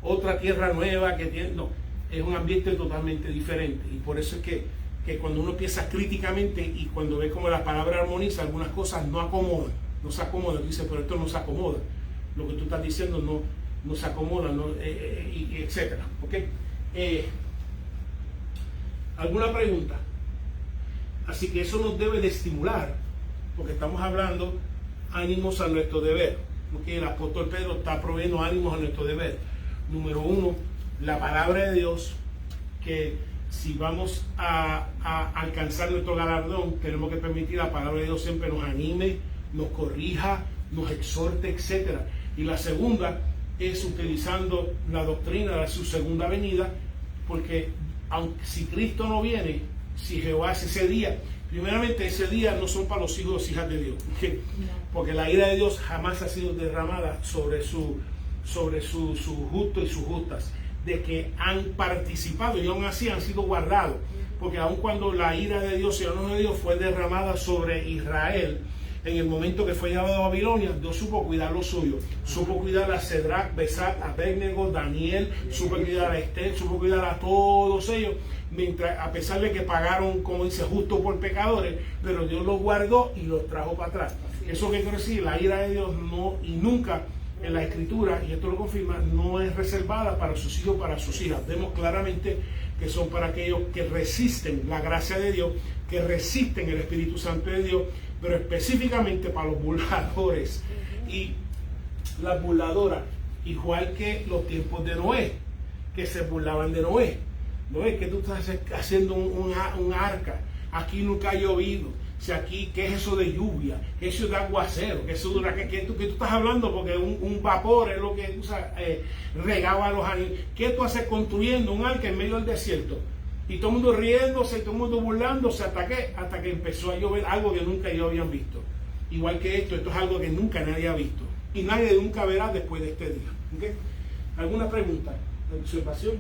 otra tierra nueva que tiene, no, es un ambiente totalmente diferente. Y por eso es que cuando uno piensa críticamente y cuando ve como la palabra armoniza, algunas cosas no se acomodan, dice: pero esto no se acomoda, lo que tú estás diciendo no se acomoda, y etcétera. ¿Okay? ¿Alguna pregunta? Así que eso nos debe de estimular, porque estamos hablando ánimos a nuestro deber. ¿Okay? El apóstol Pedro está proveyendo ánimos a nuestro deber. Número uno, la palabra de Dios, que si vamos a alcanzar nuestro galardón, tenemos que permitir la palabra de Dios siempre nos anime, nos corrija, nos exhorte, etc. Y la segunda es utilizando la doctrina de su segunda venida, porque aunque si Cristo no viene, si Jehová hace ese día, primeramente ese día no son para los hijos y hijas de Dios, ¿okay? Porque la ira de Dios jamás ha sido derramada sobre su sobre sus justos y sus justas, de que han participado y aún así han sido guardados, porque aun cuando la ira de Dios y el enojo de Dios fue derramada sobre Israel, en el momento que fue llevado a Babilonia, Dios supo cuidar lo suyo, supo cuidar a Cedrac, Besat, Abednego, Daniel, supo cuidar a Esther, supo cuidar a todos ellos, mientras, a pesar de que pagaron, como dice, justo por pecadores, pero Dios los guardó y los trajo para atrás. Eso que quiero decir, la ira de Dios no y nunca en la Escritura, y esto lo confirma, no es reservada para sus hijos, para sus hijas. Vemos claramente que son para aquellos que resisten la gracia de Dios, que resisten el Espíritu Santo de Dios, pero específicamente para los burladores y las burladoras, igual que los tiempos de Noé, que se burlaban de Noé. Noé, que tú estás haciendo un arca, aquí nunca ha llovido, si aquí, ¿qué es eso de lluvia? ¿Qué es eso de aguacero? ¿Qué es eso de que tú estás hablando? Porque un vapor es lo que regaba a los animales. ¿Qué tú haces construyendo un arca en medio del desierto? Y todo el mundo riéndose, todo el mundo burlándose, ¿hasta qué? Hasta que empezó a llover algo que nunca ellos habían visto. Igual que esto es algo que nunca nadie ha visto. Y nadie nunca verá después de este día. ¿Okay? ¿Alguna pregunta? ¿Observación?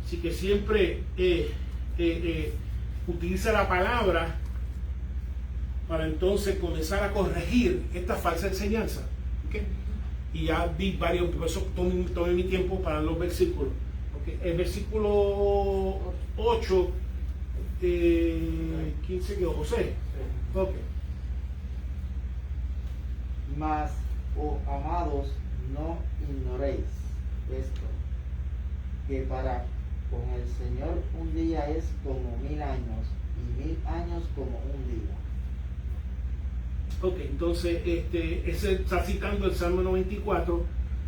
Así que siempre utiliza la palabra para entonces comenzar a corregir esta falsa enseñanza. ¿Okay? Y ya vi varios, por eso tomé mi tiempo para los versículos. El versículo 8, 15 que José. Okay. Mas, oh amados, no ignoréis esto, que para con el Señor un día es como 1000 años, y 1000 años como un día. Ok, entonces ese está citando el Salmo 94,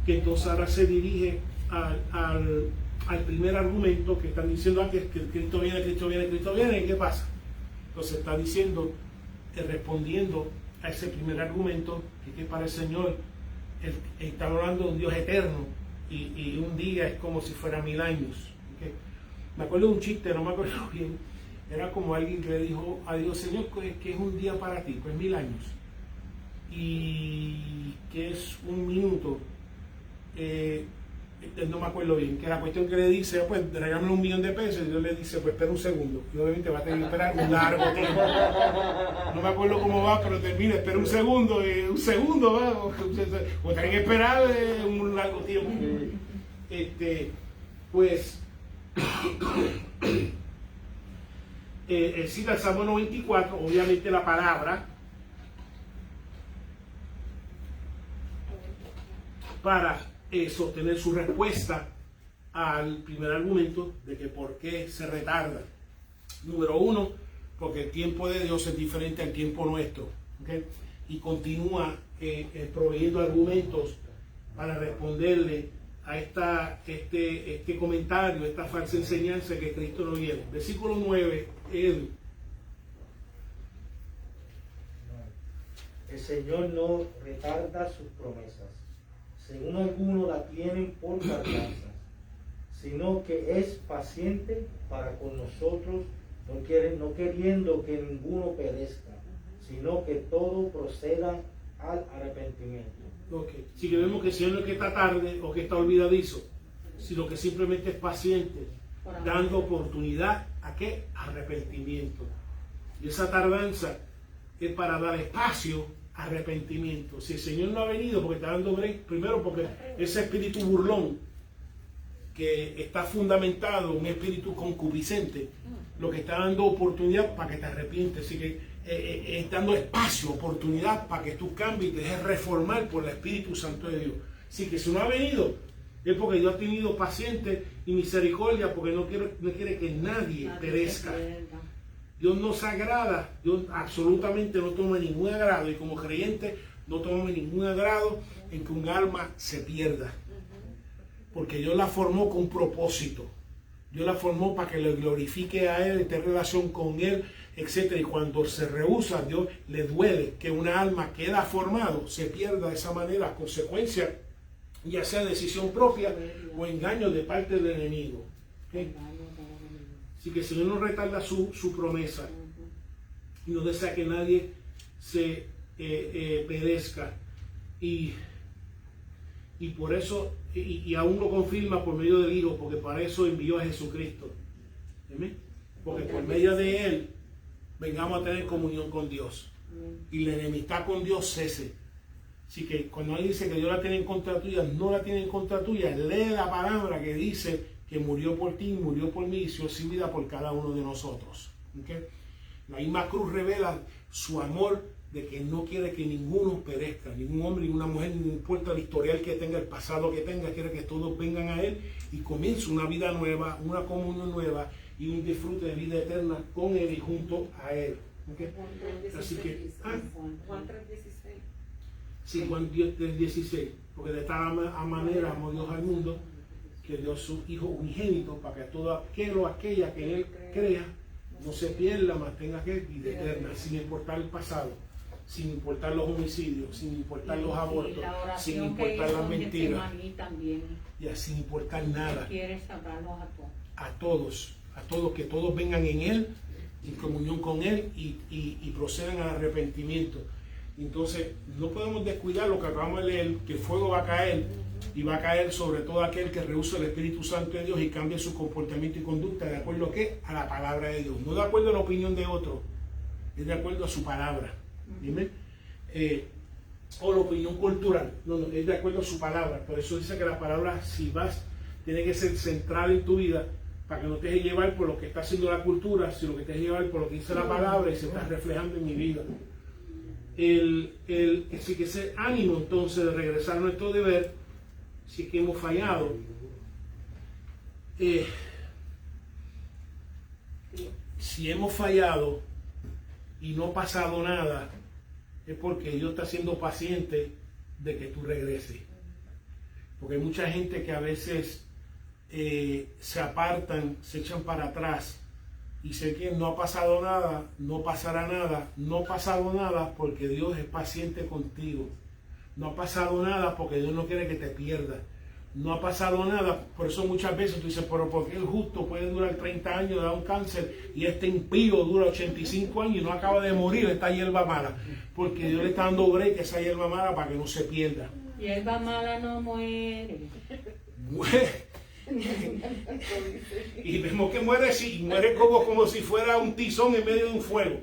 que entonces ahora se dirige al primer argumento que están diciendo antes, que Cristo viene, Cristo viene, Cristo viene. ¿Y qué pasa? Entonces está diciendo, respondiendo a ese primer argumento, que para el Señor está hablando de un Dios eterno y un día es como si fuera 1000 años. ¿Okay? Me acuerdo de un chiste, no me acuerdo bien, era como alguien que le dijo a Dios, Señor, ¿qué es un día para ti? Pues 1000 años. Y ¿qué es un minuto? No me acuerdo bien, que la cuestión que le dice, pues regálame $1.000.000 y Dios le dice, pues espera un segundo, y obviamente va a tener que esperar un largo tiempo. No me acuerdo cómo va, pero termina, espera un segundo va, o tienen que esperar un largo tiempo. Pues cita el Salmo 94, obviamente la palabra para sostener su respuesta al primer argumento de que por qué se retarda. Número uno, porque el tiempo de Dios es diferente al tiempo nuestro. ¿Okay? Y continúa proveyendo argumentos para responderle a este comentario, esta falsa enseñanza que Cristo no viene. Versículo 9, el Señor no retarda sus promesas, según algunos la tienen por tardanza, sino que es paciente para con nosotros, no queriendo que ninguno perezca, sino que todo proceda al arrepentimiento. Okay. Si que vemos que el Señor no es que está tarde o que está olvidadizo, sino que simplemente es paciente, dando oportunidad a ¿qué? Arrepentimiento. Y esa tardanza es para dar espacio a arrepentimiento. Si el Señor no ha venido porque está dando break, primero porque ese espíritu burlón que está fundamentado, un espíritu concupiscente, lo que está dando oportunidad para que te arrepientes. Así que es dando espacio, oportunidad para que tú cambies y te dejes reformar por el Espíritu Santo de Dios. Así que si no ha venido, es porque Dios ha tenido paciente y misericordia, porque no quiere que nadie perezca. Dios nos agrada, Dios absolutamente no toma ningún agrado, y como creyente no toma ningún agrado en que un alma se pierda. Porque Dios la formó con un propósito. Dios la formó para que le glorifique a Él, esté en relación con Él, etc. Y cuando se rehúsa, a Dios le duele que una alma que Él ha formado se pierda de esa manera, consecuencia, ya sea decisión propia o engaño de parte del enemigo. ¿Okay? Así que el Señor no retarda su promesa y no desea que nadie se perezca. Y Y por eso, y aún lo confirma por medio del Hijo, porque para eso envió a Jesucristo. ¿Amén? Porque por medio de Él vengamos a tener comunión con Dios. Y la enemistad con Dios cese. Así que cuando Él dice que Dios la tiene en contra tuya, no la tiene en contra tuya. Lee la palabra que dice que murió por ti, murió por mí y dio su vida por cada uno de nosotros. ¿Okay? La misma cruz revela su amor de que no quiere que ninguno perezca, ningún hombre, ninguna mujer, no importa el historial que tenga, el pasado que tenga, quiere que todos vengan a Él y comience una vida nueva, una comunión nueva y un disfrute de vida eterna con Él y junto a Él. ¿Okay? Así que, Juan 3:16. sí, Juan 3:16, porque de tal manera amó Dios al mundo que dio su Hijo unigénito para que todo aquel o aquella que en Él crea no se pierda, mas tenga que vida eterna, sin importar el pasado, sin importar los homicidios, sin importar los abortos, sin importar las mentiras, y sin importar nada. Quiere salvarnos a todos, que todos vengan en Él, en comunión con Él y procedan al arrepentimiento. Entonces, no podemos descuidar lo que acabamos de leer, que el fuego va a caer y va a caer sobre todo aquel que rehúsa el Espíritu Santo de Dios y cambia su comportamiento y conducta de acuerdo a qué? A la palabra de Dios. No de acuerdo a la opinión de otro, es de acuerdo a su palabra. ¿Dime? O la opinión cultural. No, es de acuerdo a su palabra. Por eso dice que la palabra, si vas, tiene que ser central en tu vida para que no te dejes llevar por lo que está haciendo la cultura, sino que te dejes llevar por lo que dice la palabra y se está reflejando en mi vida. Así que ese ánimo entonces de regresar a nuestro deber, si es que hemos fallado, si hemos fallado y no ha pasado nada, es porque Dios está siendo paciente de que tú regreses. Porque hay mucha gente que a veces se apartan, se echan para atrás y sé que no ha pasado nada, no pasará nada, no ha pasado nada porque Dios es paciente contigo. No ha pasado nada porque Dios no quiere que te pierdas. No ha pasado nada, por eso muchas veces tú dices, pero ¿por qué el justo puede durar 30 años, da un cáncer, y este impío dura 85 años y no acaba de morir esta hierba mala? Porque Dios le está dando break a esa hierba mala para que no se pierda. Hierba mala no muere. Y vemos que muere, sí, muere como si fuera un tizón en medio de un fuego.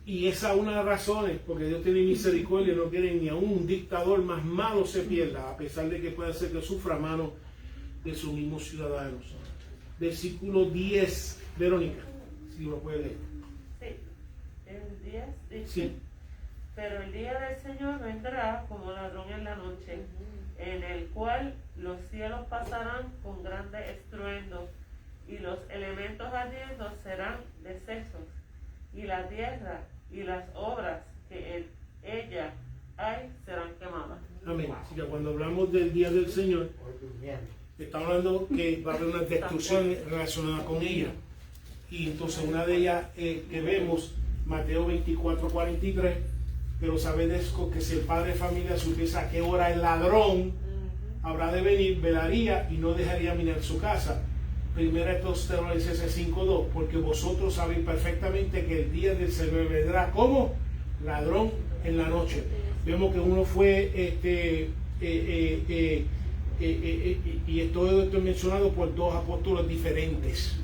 Y esa es una de las razones, porque Dios tiene misericordia, no quiere ni aún un dictador más malo se pierda, a pesar de que puede ser que sufra a manos de sus mismos ciudadanos. Versículo 10, Verónica, si lo puede leer. Sí, el 10 dice, Sí. pero el día del Señor vendrá como ladrón en la noche, en el cual los cielos pasarán con grande estruendo, y los elementos ardiendo serán deshechos, y la tierra y las obras que en ella hay serán quemadas. Amén. Así que cuando hablamos del día del Señor, está hablando que va a haber una destrucción relacionada con ella. Y entonces una de ellas que vemos, Mateo 24:43, pero sabed esto, que si el padre de familia supiese a qué hora el ladrón habrá de venir, velaría y no dejaría minar su casa. Primera Tesalonicenses 5:2, porque vosotros sabéis perfectamente que el día del Señor vendrá como ladrón en la noche. Vemos que uno fue y esto es mencionado por dos apóstoles diferentes,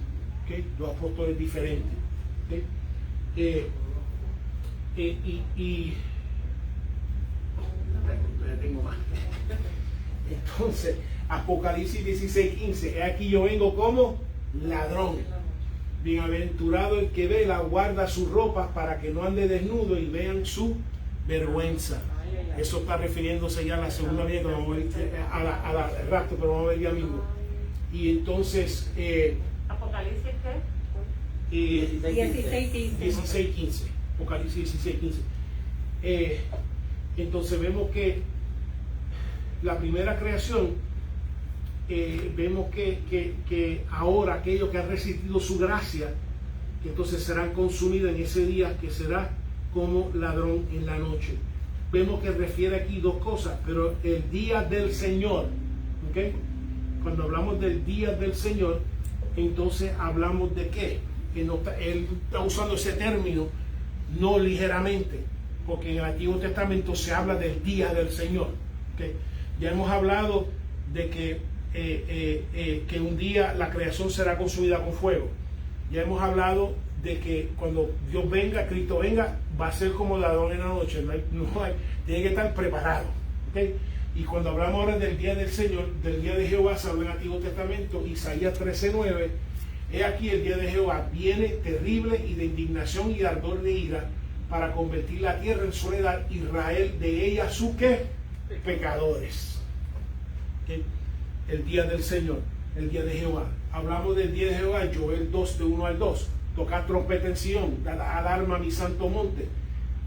¿okay? Dos apóstoles diferentes, ¿okay? Ya tengo más. Entonces, Apocalipsis 16:15, aquí yo vengo como ladrón. Bienaventurado el que vela, guarda sus ropas para que no ande desnudo y vean su vergüenza. Eso está refiriéndose ya a la segunda venida, al rapto, pero vamos a ver ya mismo. Y entonces, ¿Apocalipsis qué? 16:15. Apocalipsis 16:15. Entonces vemos que la primera creación, vemos que ahora aquellos que han resistido su gracia, que entonces serán consumidos en ese día, que será como ladrón en la noche. Vemos que refiere aquí dos cosas, pero el día del Señor, ¿okay? Cuando hablamos del día del Señor, entonces hablamos de qué. Él está usando ese término no ligeramente, porque en el Antiguo Testamento se habla del día del Señor. ¿Okay? Ya hemos hablado de que un día la creación será consumida con fuego. Ya hemos hablado de que cuando Dios venga, Cristo venga, va a ser como ladrón en la noche. Tiene que estar preparado. ¿Okay? Y cuando hablamos ahora del día del Señor, del día de Jehová, se habla en el Antiguo Testamento, Isaías 13:9, he aquí el día de Jehová viene terrible y de indignación y ardor de ira para convertir la tierra en soledad, Israel de ella su ¿qué? Pecadores. ¿Okay? El día del Señor, el día de Jehová. Hablamos del día de Jehová, Joel 2, de 1 al 2. Tocad trompeta en Sión, dad alarma a mi santo monte.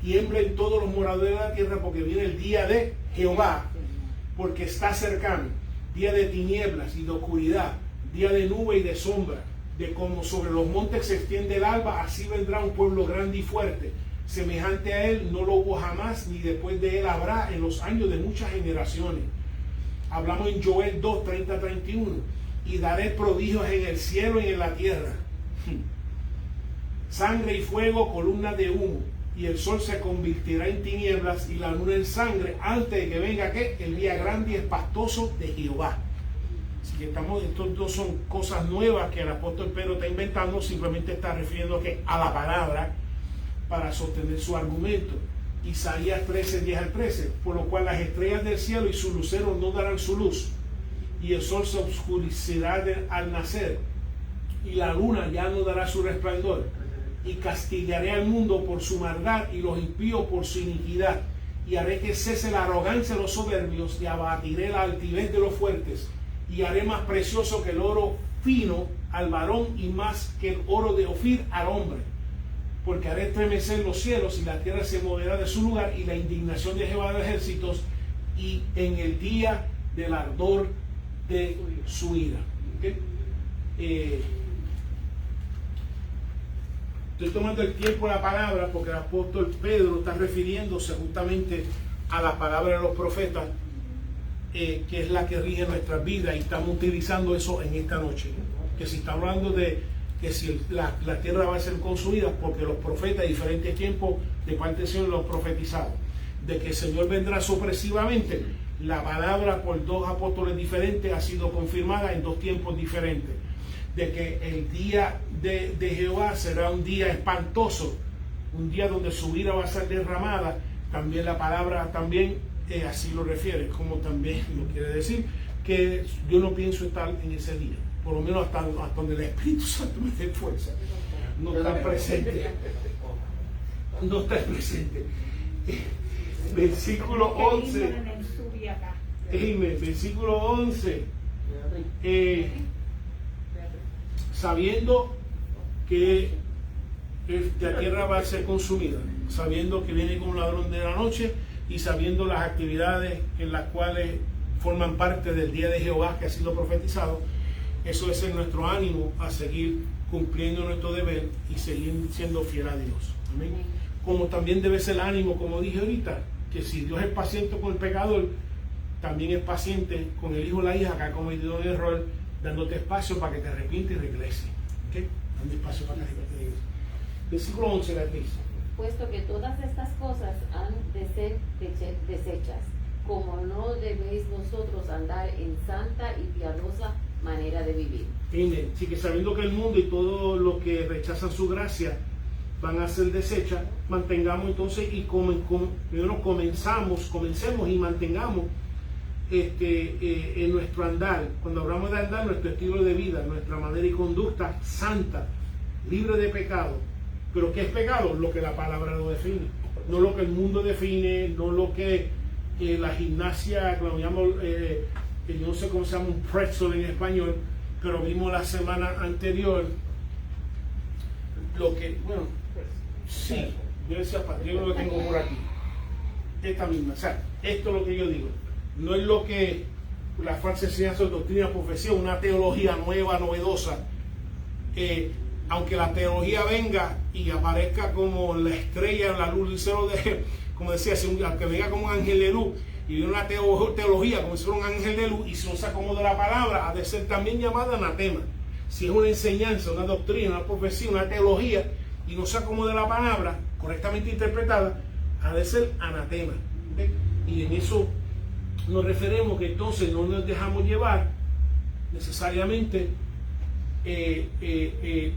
Tiemblen todos los moradores de la tierra porque viene el día de Jehová, porque está cercano. Día de tinieblas y de oscuridad, día de nube y de sombra, de como sobre los montes se extiende el alba, así vendrá un pueblo grande y fuerte. Semejante a él no lo hubo jamás, ni después de él habrá en los años de muchas generaciones. Hablamos en Joel 2, 30-31. Y daré prodigios en el cielo y en la tierra. Sangre y fuego, columnas de humo. Y el sol se convertirá en tinieblas y la luna en sangre antes de que venga ¿qué? El día grande y espantoso de Jehová. Así que estos dos son cosas nuevas que el apóstol Pedro está inventando, simplemente está refiriendo a la palabra para sostener su argumento. Isaías 13, 10 al 13, por lo cual las estrellas del cielo y sus luceros no darán su luz, y el sol se oscurecerá al nacer, y la luna ya no dará su resplandor, y castigaré al mundo por su maldad y los impíos por su iniquidad, y haré que cese la arrogancia de los soberbios, y abatiré la altivez de los fuertes, y haré más precioso que el oro fino al varón y más que el oro de Ofir al hombre. Porque haré estremecer los cielos y la tierra se moverá de su lugar y la indignación de Jehová de ejércitos y en el día del ardor de su ira. ¿Okay? Estoy tomando el tiempo de la palabra porque el apóstol Pedro está refiriéndose justamente a la palabra de los profetas, que es la que rige nuestras vidas, y estamos utilizando eso en esta noche. Que si está hablando de que si la tierra va a ser consumida, porque los profetas en diferentes tiempos de parte del Señor lo han profetizado, de que el Señor vendrá sorpresivamente. La palabra por dos apóstoles diferentes ha sido confirmada en dos tiempos diferentes, de que el día de Jehová será un día espantoso, un día donde su ira va a ser derramada. También la palabra también así lo refiere, como también lo quiere decir que yo no pienso estar en ese día, por lo menos hasta donde el Espíritu Santo me dé fuerza. No está presente. No está presente. Versículo 11. Versículo 11. Sabiendo que la tierra va a ser consumida, sabiendo que viene como un ladrón de la noche y sabiendo las actividades en las cuales forman parte del día de Jehová que ha sido profetizado, eso es nuestro ánimo a seguir cumpliendo nuestro deber y seguir siendo fiel a Dios. Amén. Como también debe ser el ánimo, como dije ahorita, que si Dios es paciente con el pecador, también es paciente con el hijo o la hija que ha cometido un error, dándote espacio para que te arrepientes y regreses. ¿Okay? Dando espacio para que te arrepientes y regreses. Versículo 11 la dice: puesto que todas estas cosas han de ser desechas, como no debéis vosotros andar en santa y piadosa manera de vivir. Así que sabiendo que el mundo y todo lo que rechazan su gracia van a ser desechas, mantengamos entonces y primero comencemos y mantengamos en nuestro andar. Cuando hablamos de andar, nuestro estilo de vida, nuestra manera y conducta santa, libre de pecado. Pero ¿qué es pecado? Lo que la palabra lo define, no lo que el mundo define, no lo que la gimnasia, lo llamo, que yo no sé cómo se llama un pretzel en español, pero vimos la semana anterior lo que, bueno, sí, yo decía, yo lo tengo por aquí, esta misma, o sea, esto es lo que yo digo, no es lo que la falsa enseñanza, doctrina, profecía, una teología nueva, novedosa, aunque la teología venga y aparezca como la estrella, la luz del cielo, como decía, aunque venga como un ángel de luz y viene una teología como si fuera un ángel de luz y si no se acomoda la palabra, ha de ser también llamada anatema. Si es una enseñanza, una doctrina, una profecía, una teología y no se acomoda la palabra correctamente interpretada, ha de ser anatema. ¿Okay? Y en eso nos referimos que entonces no nos dejamos llevar necesariamente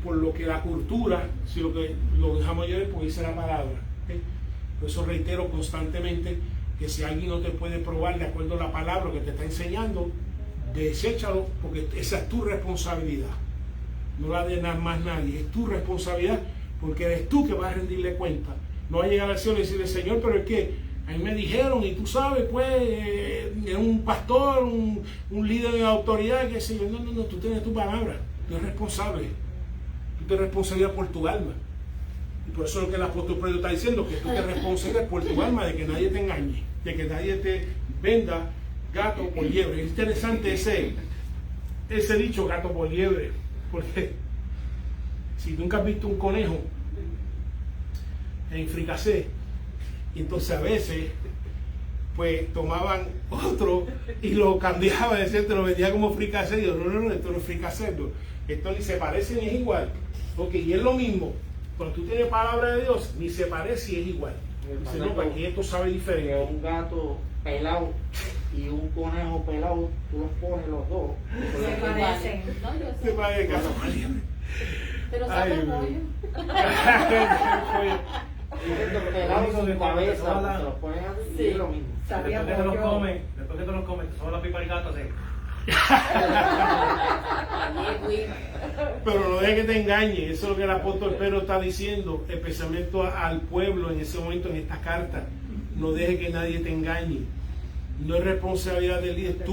por lo que la cultura, sino que lo dejamos llevar porque dice la palabra. ¿Okay? Por eso reitero constantemente que si alguien no te puede probar de acuerdo a la palabra que te está enseñando, deséchalo, porque esa es tu responsabilidad, no la de nada más nadie, es tu responsabilidad, porque eres tú que vas a rendirle cuenta. No va a llegar al cielo y decirle, Señor, pero es que a mí me dijeron, y tú sabes, pues, es un pastor, un líder de autoridad, que sé yo. No, tú tienes tu palabra, tú eres responsable, tú te responsabilizas por tu alma. Y por eso es lo que el apóstol Pedro está diciendo, que tú te responsabilizas por tu alma, de que nadie te engañe, de que nadie te venda gato por liebre. Es interesante ese dicho, gato por liebre, porque si nunca has visto un conejo en fricasé, y entonces a veces pues tomaban otro y lo cambiaban, te lo vendía como fricasé, y yo, no, esto no es fricasé, no. Esto ni se parece ni es igual, porque y es lo mismo, cuando tú tienes palabra de Dios, ni se parece y es igual. Dice, no, porque esto sabe diferente. Que un gato pelado y un conejo pelado, tú los pones los dos. Se parecen. No, yo sé. Se parece gato por liebre. Pero sabe Ay, pollo. Pelados sin cabeza, se los ponen así y Sí. es lo mismo. Sabía Después que te los pollo. comes, son las pipas y gatos así. Pero no dejes que te engañe, eso es lo que el apóstol Pedro está diciendo, especialmente al pueblo en ese momento, en esta carta. No dejes que nadie te engañe. No es responsabilidad del líder.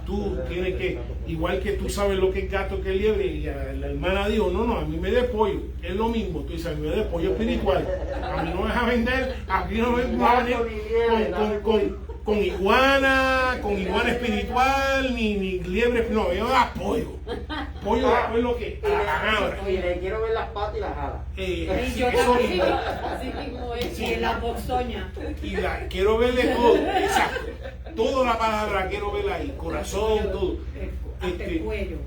Tú tienes que, igual que tú sabes lo que es gato, que es liebre, y la hermana dijo, no, a mí me dé pollo, es lo mismo. Tú dices, a mí me dé pollo espiritual. A mí no me vas a vender, aquí no me vas a venir con iguana espiritual, ni liebre, no, yo da pollo. Pollo después lo que, a la cabra. Y le quiero ver las patas y las alas. Y yo eso también. mismo. Así mismo es. Y en la ponzoña. Y quiero verle todo, exacto. Toda la palabra quiero verla ahí, corazón, todo. Hasta el cuello.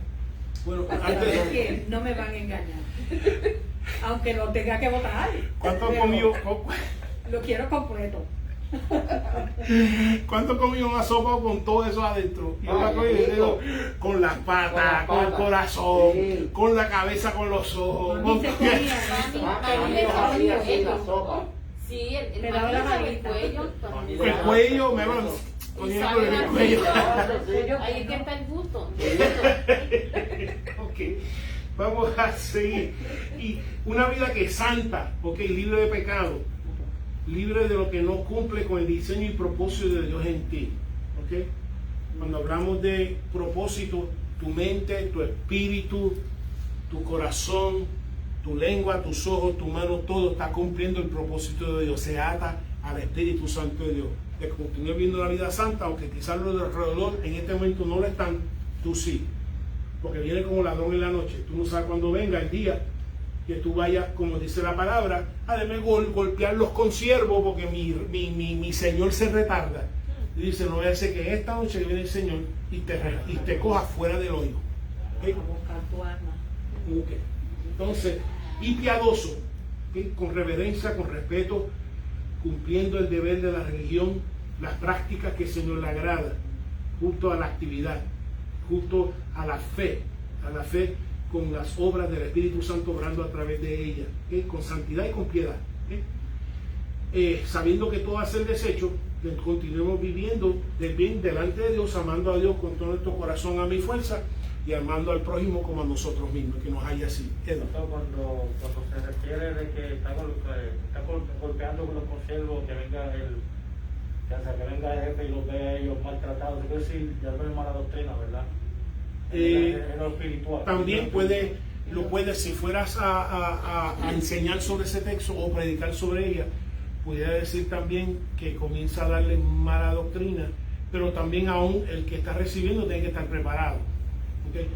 Bueno, Es antes, que no me van a engañar. Aunque lo tenga que botar. ¿cuánto Pero comió? Lo quiero completo. ¿Cuánto comió una sopa con todo eso adentro? Y otra cosa, rico. con las patas, con el corazón, Sí. con la cabeza, con los ojos. Mami se comía Mami eso. nos hacía así la sopa. Sí, el Me daba la manita. cuello. El cuello, me van Y poniendo sabe en el la cuello. rico. Ahí es que está el gusto. Ok, vamos a seguir. Y una vida que es santa, ok, libre de pecado, libre de lo que no cumple con el diseño y propósito de Dios en ti. Ok, cuando hablamos de propósito, tu mente, tu espíritu, tu corazón, tu lengua, tus ojos, tu mano, todo está cumpliendo el propósito de Dios. Se ata al Espíritu Santo de Dios. De continuar viviendo la vida santa, aunque quizás los de alrededor en este momento no lo están, tú sí. Porque viene como ladrón en la noche. Tú no sabes cuándo venga el día que tú vayas, como dice la palabra, a golpear los consiervos porque mi Señor se retarda. Y dice, no vaya a ser que esta noche viene el Señor y te coja fuera del hoyo. ¿Okay? A buscar tu alma. Ok. Entonces, y piadoso, ¿okay? Con reverencia, con respeto, cumpliendo el deber de la religión, las prácticas que el Señor le agrada, junto a la actividad, junto a la fe con las obras del Espíritu Santo obrando a través de ella, ¿okay? Con santidad y con piedad, ¿okay? Sabiendo que todo va a ser desecho, que continuemos viviendo del bien delante de Dios, amando a Dios con todo nuestro corazón, alma y fuerza, y amando al prójimo como a nosotros mismos, que nos haya así. Cuando se refiere de que está golpeando con los consiervos, que venga que venga el jefe y los vea a ellos maltratados, es decir, ya no es mala doctrina, ¿verdad? En lo espiritual. También puede, si fueras a enseñar sobre ese texto o predicar sobre ella, pudiera decir también que comienza a darle mala doctrina, pero también aún el que está recibiendo tiene que estar preparado. ¿Okay?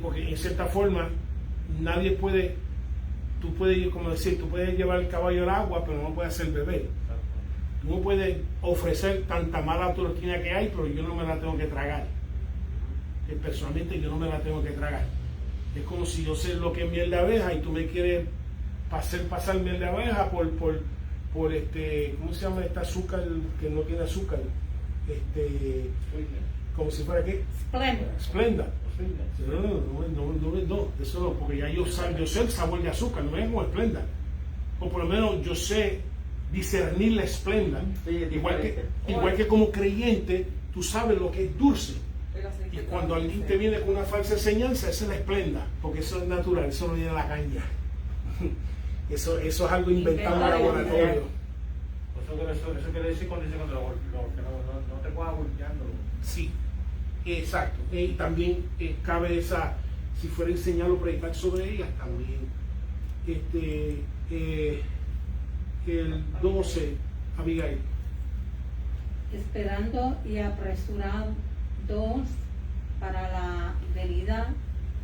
Porque en cierta forma nadie puede, tú puedes, como decir, tú puedes llevar el caballo al agua, pero no puedes hacer beber. Tú no puedes ofrecer tanta mala doctrina que hay, pero yo no me la tengo que tragar. Personalmente yo no me la tengo que tragar. Es como si yo sé lo que es miel de abeja y tú me quieres pasar miel de abeja por ¿cómo se llama este azúcar que no tiene azúcar? como si fuera que Splenda. No, eso no, porque ya yo sé el sabor de azúcar, no es como Splenda. O por lo menos yo sé discernir la Splenda. Sí, igual que como creyente, tú sabes lo que es dulce. Y cuando alguien te viene con una falsa enseñanza, esa es la Splenda, porque eso es natural, eso no viene de la caña. Eso es algo inventado en el laboratorio. Eso quiere decir cuando dice que no te puedas golpeándolo. Sí, exacto. Y también cabe esa, si fuera enseñar o predicar sobre ellas, también. El 12, Abigail. Esperando y apresurados para la venida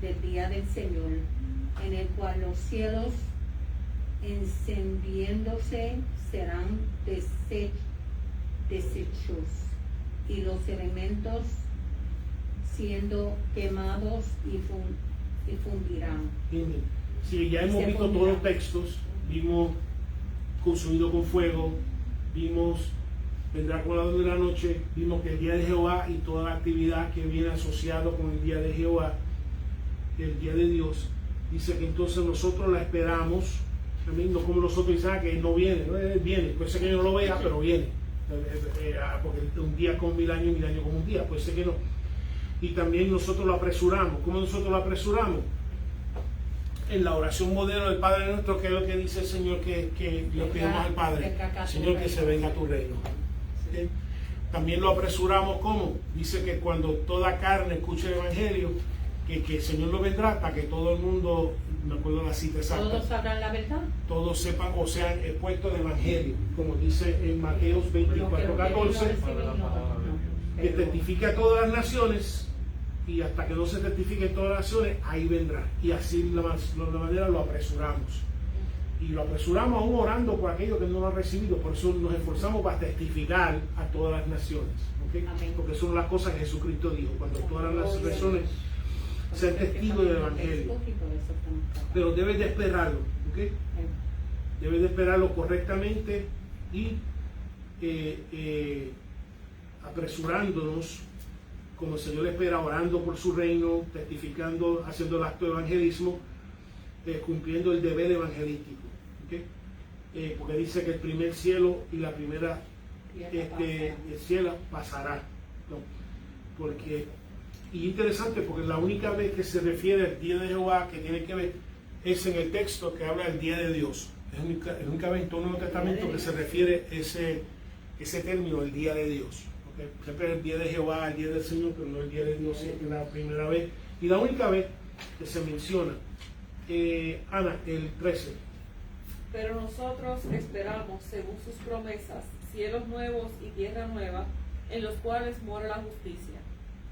del día del Señor, en el cual los cielos encendiéndose serán deshechos y los elementos siendo quemados y fundirán. Sí, ya hemos visto todos los textos, vimos consumido con fuego, vimos vendrá con la luz de la noche, vimos que el día de Jehová y toda la actividad que viene asociado con el día de Jehová, el día de Dios, dice que entonces nosotros la esperamos, no como nosotros dicen que no viene, viene, puede ser que yo no lo vea, pero viene, porque un día con 1000 años, 1000 años como un día, puede ser que no. Y también nosotros lo apresuramos. ¿Cómo nosotros lo apresuramos? En la oración modelo del Padre Nuestro, que es lo que dice el Señor, que le pedimos al Padre, Señor, que se venga a tu reino. ¿Okay? También lo apresuramos, ¿cómo? Dice que cuando toda carne escuche el Evangelio, que el Señor lo vendrá hasta que todo el mundo, me acuerdo la cita exacta, todos sabrán la verdad, todos sepan o sean expuestos al Evangelio, como dice en Mateo 24:14, que testifique a todas las naciones, y hasta que no se testifique en todas las naciones, ahí vendrá. Y así de la manera lo apresuramos. Y lo apresuramos aún orando por aquellos que no lo han recibido. Por eso nos esforzamos para testificar a todas las naciones. ¿Okay? Porque son las cosas que Jesucristo dijo. Cuando todas las naciones sean testigos del Evangelio. Pero debes de esperarlo. ¿Okay? Debes de esperarlo correctamente y apresurándonos como el Señor espera, orando por su reino, testificando, haciendo el acto de evangelismo, cumpliendo el deber evangelístico. ¿Okay? Porque dice que el primer cielo y la primera cielo pasará. ¿No? Porque, y interesante, porque la única vez que se refiere al día de Jehová que tiene que ver es en el texto que habla del día de Dios. Es la única vez en todo el Nuevo Testamento que se refiere ese término, el día de Dios. Siempre el día de Jehová, el día del Señor, pero no el día de Dios, siempre la primera vez y la única vez que se menciona. Ana, el 13. Pero nosotros esperamos, según sus promesas, cielos nuevos y tierra nueva, en los cuales mora la justicia.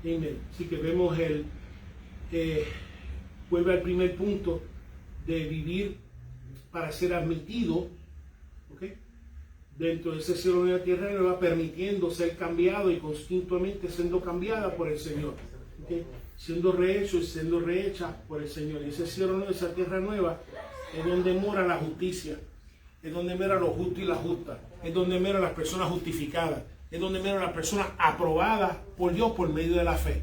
Amén. Así que vemos vuelve al primer punto de vivir para ser admitido, ¿okay? Dentro de ese cielo de la tierra nueva, permitiendo ser cambiado y continuamente siendo cambiada por el Señor, ¿okay? Siendo rehecho y siendo rehecha por el Señor. Y ese cielo nuevo, esa tierra nueva, es donde mora la justicia, es donde mora los justos y las justas, es donde mora las personas justificadas, es donde mora las personas aprobadas por Dios por medio de la fe.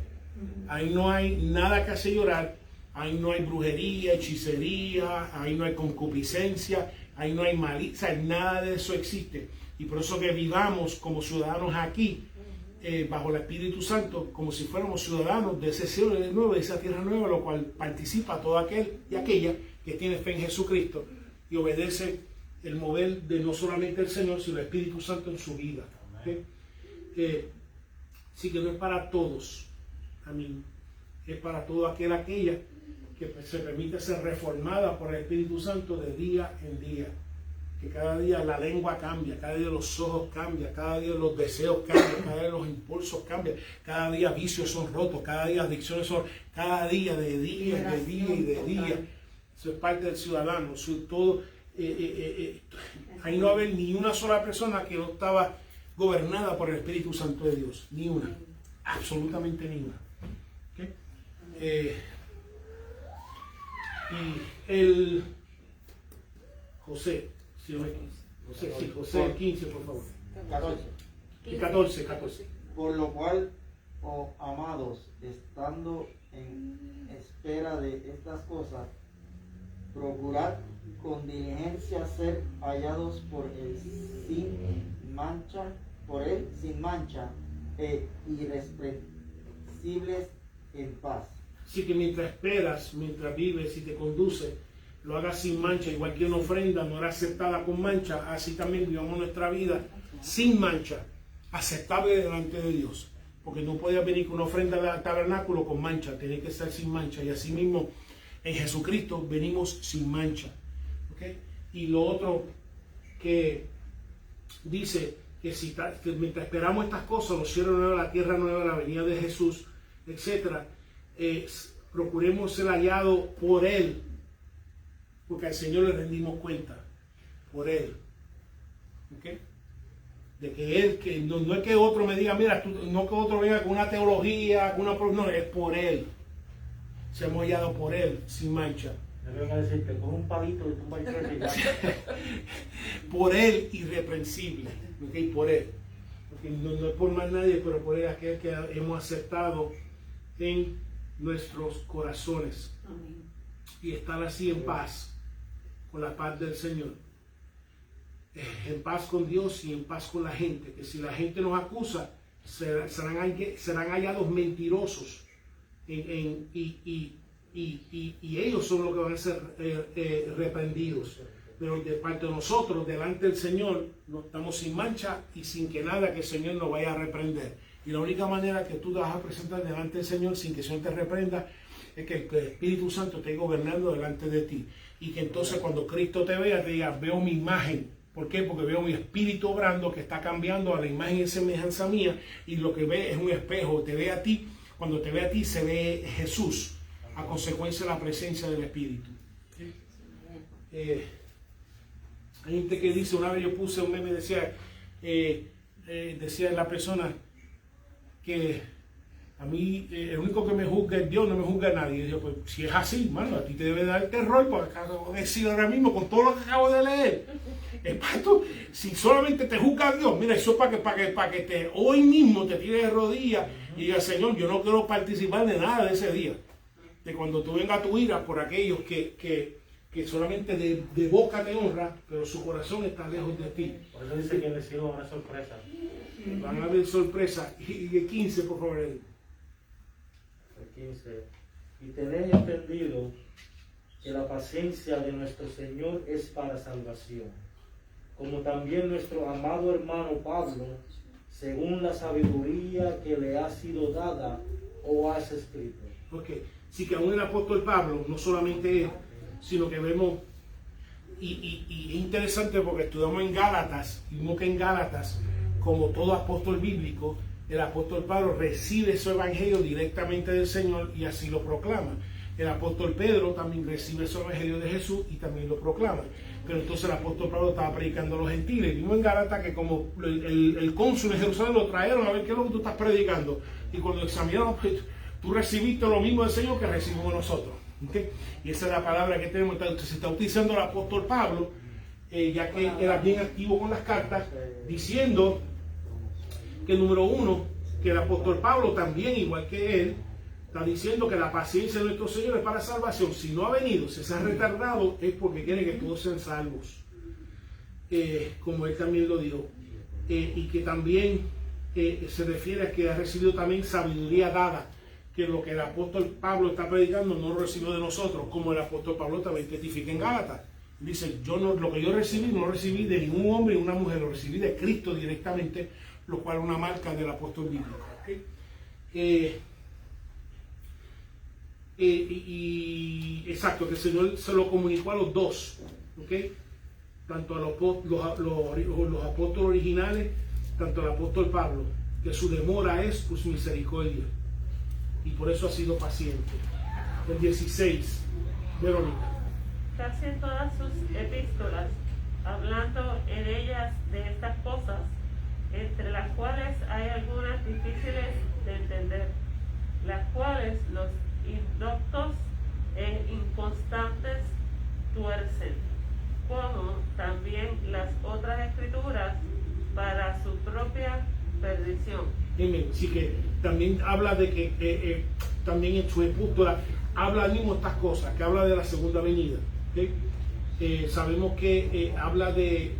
Ahí no hay nada que hacer llorar, ahí no hay brujería, hechicería, ahí no hay concupiscencia, ahí no hay malicia, nada de eso existe. Y por eso que vivamos como ciudadanos aquí, bajo el Espíritu Santo, como si fuéramos ciudadanos de ese cielo nuevo, de esa tierra nueva, lo cual participa todo aquel y aquella que tiene fe en Jesucristo y obedece el mover de no solamente el Señor, sino el Espíritu Santo en su vida. ¿Okay? Así que no es para todos, amén. Es para todo aquella que se permite ser reformada por el Espíritu Santo de día en día. Que cada día la lengua cambia, cada día los ojos cambian, cada día los deseos cambian, cada día los impulsos cambian, cada día vicios son rotos, cada día adicciones son, cada día de día y de día. Eso es parte del ciudadano. Todo, ahí no va a haber ni una sola persona que no estaba gobernada por el Espíritu Santo de Dios. Ni una. Absolutamente ni una. ¿Okay? Y el José, José el 15, por favor. 14. El 14. Por lo cual, oh amados, estando en espera de estas cosas, procurad con diligencia ser hallados por él sin mancha e irreprensibles en paz. Así que mientras esperas, mientras vives y te conduces, lo hagas sin mancha, igual que una ofrenda no era aceptada con mancha, así también vivamos nuestra vida sin mancha, aceptable delante de Dios. Porque no podía venir con una ofrenda al tabernáculo con mancha, tiene que ser sin mancha. Y así mismo en Jesucristo venimos sin mancha. ¿Okay? Y lo otro que dice que mientras esperamos estas cosas, los cielos nuevos, la tierra nueva, la venida de Jesús, etc., procuremos ser hallados por Él, porque al Señor le rendimos cuenta, por Él. ¿Okay? De que Él, que no es que otro me diga, mira, no que otro venga con una teología, no, es por Él. Seamos hallados por Él, sin mancha. Me vengan a decirte, con un palito de tumba y por Él, irreprensible. ¿Okay? Por Él. Porque no es por más nadie, pero por Él, aquel que hemos aceptado en nuestros corazones. Amén. Y estar así en paz, con la paz del Señor. En paz con Dios y en paz con la gente. Que si la gente nos acusa, serán hallados mentirosos. Y ellos son los que van a ser reprendidos. Pero de parte de nosotros, delante del Señor, estamos sin mancha y sin que nada que el Señor nos vaya a reprender. Y la única manera que tú te vas a presentar delante del Señor sin que el Señor te reprenda es que el Espíritu Santo esté gobernando delante de ti. Y que entonces cuando Cristo te vea, te diga, veo mi imagen. ¿Por qué? Porque veo mi espíritu obrando que está cambiando a la imagen y semejanza mía. Y lo que ve es un espejo. Te ve a ti. Cuando te ve a ti se ve Jesús. A consecuencia de la presencia del Espíritu. Hay gente que dice, una vez yo puse un meme, decía la persona que a mí el único que me juzga es Dios, no me juzga nadie. Y yo, pues si es así, mano, a ti te debe dar terror, porque acabo de decir ahora mismo con todo lo que acabo de leer. Si solamente te juzga Dios, mira, eso es para que te hoy mismo te tires de rodillas y digas, Señor, yo no quiero participar de nada de ese día. De cuando tú vengas a tu ira por aquellos que solamente de boca te honra, pero su corazón está lejos de ti. Por eso dice que en el cielo van a haber sorpresas. Van a haber sorpresas. Y el 15, por favor. El 15. Y tenéis entendido que la paciencia de nuestro Señor es para salvación, como también nuestro amado hermano Pablo, según la sabiduría que le ha sido dada, o has escrito. Porque sí que aún el apóstol Pablo, no solamente él, sino que vemos, y es interesante porque estudiamos en Gálatas, y vimos que en Gálatas, como todo apóstol bíblico, el apóstol Pablo recibe su evangelio directamente del Señor y así lo proclama. El apóstol Pedro también recibe su evangelio de Jesús y también lo proclama. Pero entonces el apóstol Pablo estaba predicando a los gentiles. Vimos en Gálatas que como el cónsul de Jerusalén lo trajeron a ver qué es lo que tú estás predicando. Y cuando examinaron, pues, tú recibiste lo mismo del Señor que recibimos nosotros. ¿Okay? Y esa es la palabra que tenemos. Se está utilizando el apóstol Pablo, ya que era bien activo con las cartas, diciendo que número uno, que el apóstol Pablo también, igual que él, está diciendo que la paciencia de nuestro Señor es para salvación. Si no ha venido, si se ha retardado, es porque quiere que todos sean salvos. Como él también lo dijo. Y que también se refiere a que ha recibido también sabiduría dada, que lo que el apóstol Pablo está predicando no lo recibió de nosotros, como el apóstol Pablo también testifica en Gálatas. Dice, lo que yo recibí no lo recibí de ningún hombre ni una mujer, lo recibí de Cristo directamente, lo cual es una marca del apóstol bíblico. ¿Okay? Exacto, que el Señor se lo comunicó a los dos, ¿okay? Tanto a los apóstoles originales, tanto al apóstol Pablo, que su demora es por su misericordia, y por eso ha sido paciente. El 16, Verónica. Casi en todas sus epístolas, hablando en ellas de estas cosas, entre las cuales hay algunas difíciles de entender, las cuales los indoctos e inconstantes tuercen, como también las otras escrituras para su propia perdición. Amén. Así que también habla de que también en su epístola habla mismo estas cosas, que habla de la segunda venida. ¿Okay? Sabemos que habla de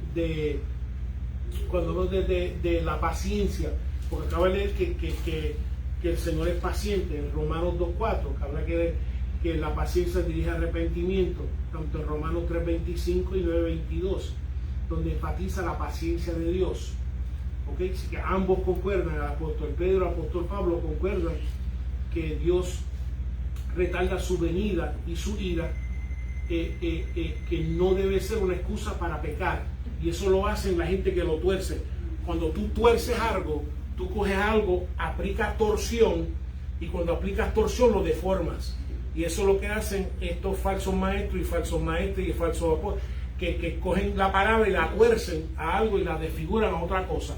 cuando habla de la paciencia, porque acaba de leer que el Señor es paciente en Romanos 2.4, que habla que la paciencia dirige a arrepentimiento, tanto en Romanos 3.25 y 9.22, donde enfatiza la paciencia de Dios. ¿Okay? Así que ambos concuerdan, el apóstol Pedro y el apóstol Pablo concuerdan que Dios retarda su venida y su ira, que no debe ser una excusa para pecar, y eso lo hacen la gente que lo tuerce. Cuando tú tuerces algo, tú coges algo, aplicas torsión, y cuando aplicas torsión lo deformas, y eso es lo que hacen estos falsos maestros y falsos apóstoles, que cogen la palabra y la tuercen a algo y la desfiguran a otra cosa.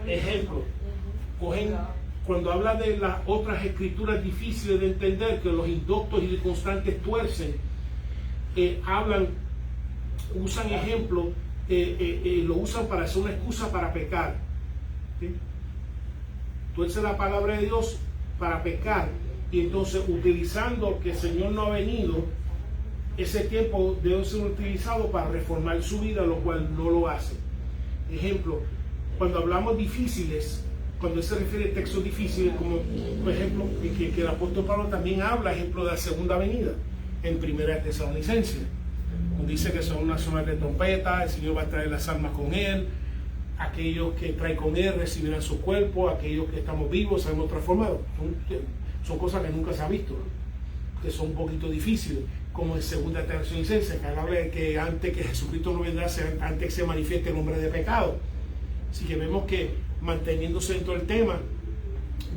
Ejemplo, cogen, cuando habla de las otras escrituras difíciles de entender, que los indoctos y constantes tuercen, usan ejemplo, lo usan para hacer una excusa para pecar. ¿Sí? Tuerce la palabra de Dios para pecar, y entonces utilizando que el Señor no ha venido, ese tiempo debe ser utilizado para reformar su vida, lo cual no lo hace. Ejemplo, cuando hablamos difíciles, cuando se refiere a textos difíciles, como por ejemplo que el apóstol Pablo también habla, ejemplo, de la segunda venida en Primera Tesalonicenses, dice que son una zona de trompeta, el Señor va a traer las almas con él, aquellos que trae con él recibirán su cuerpo, aquellos que estamos vivos seremos transformados. Son cosas que nunca se ha visto, ¿no? Que son un poquito difíciles, como en Segunda Tesalonicenses, que habla de que antes que Jesucristo no vendrá, antes que se manifieste el hombre de pecado. Así que vemos que, manteniéndose dentro del tema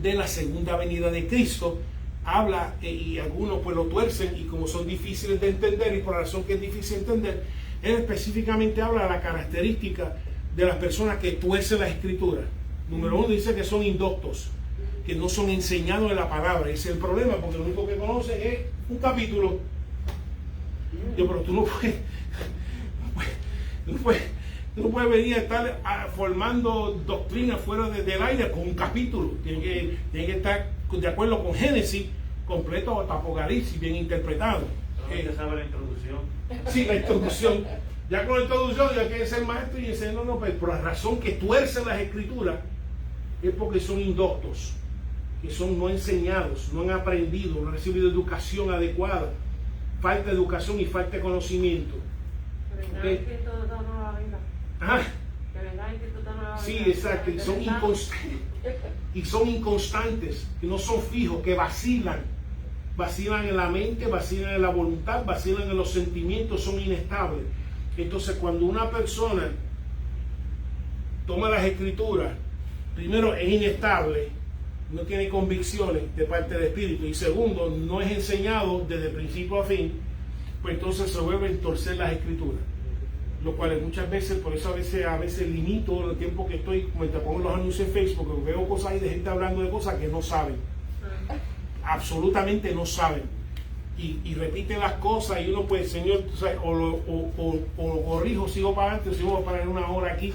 de la segunda venida de Cristo, habla, y algunos pues lo tuercen, y como son difíciles de entender, y por la razón que es difícil de entender, él específicamente habla de la característica de las personas que tuercen las escrituras. Número uno, dice que son indoctos, que no son enseñados en la palabra. Ese es el problema, porque lo único que conocen es un capítulo. Pero tú no puedes venir a estar formando doctrina fuera del aire con un capítulo. Tiene que estar de acuerdo con Génesis completo hasta Apocalipsis, bien interpretado. Solamente sabe la introducción. Sí, la introducción. Ya con la introducción ya que ser maestro y enseñar, no, pero por la razón que tuercen las escrituras es porque son indoctos, que son no enseñados, no han aprendido, no han recibido educación adecuada, falta de educación y falta de conocimiento. ¿Okay? Ajá. Sí, exacto, y son inconstantes, que no son fijos, que vacilan en la mente, vacilan en la voluntad, vacilan en los sentimientos, son inestables. Entonces, cuando una persona toma las escrituras, primero es inestable, no tiene convicciones de parte del Espíritu, y segundo, no es enseñado desde principio a fin, pues entonces se vuelve a torcer las escrituras. Lo cual muchas veces, por eso a veces limito el tiempo que estoy, mientras pongo los anuncios en Facebook, veo cosas ahí de gente hablando de cosas que no saben, absolutamente no saben, y repiten las cosas, y uno pues, Señor, o lo corrijo, sigo para adelante, o sigo para una hora aquí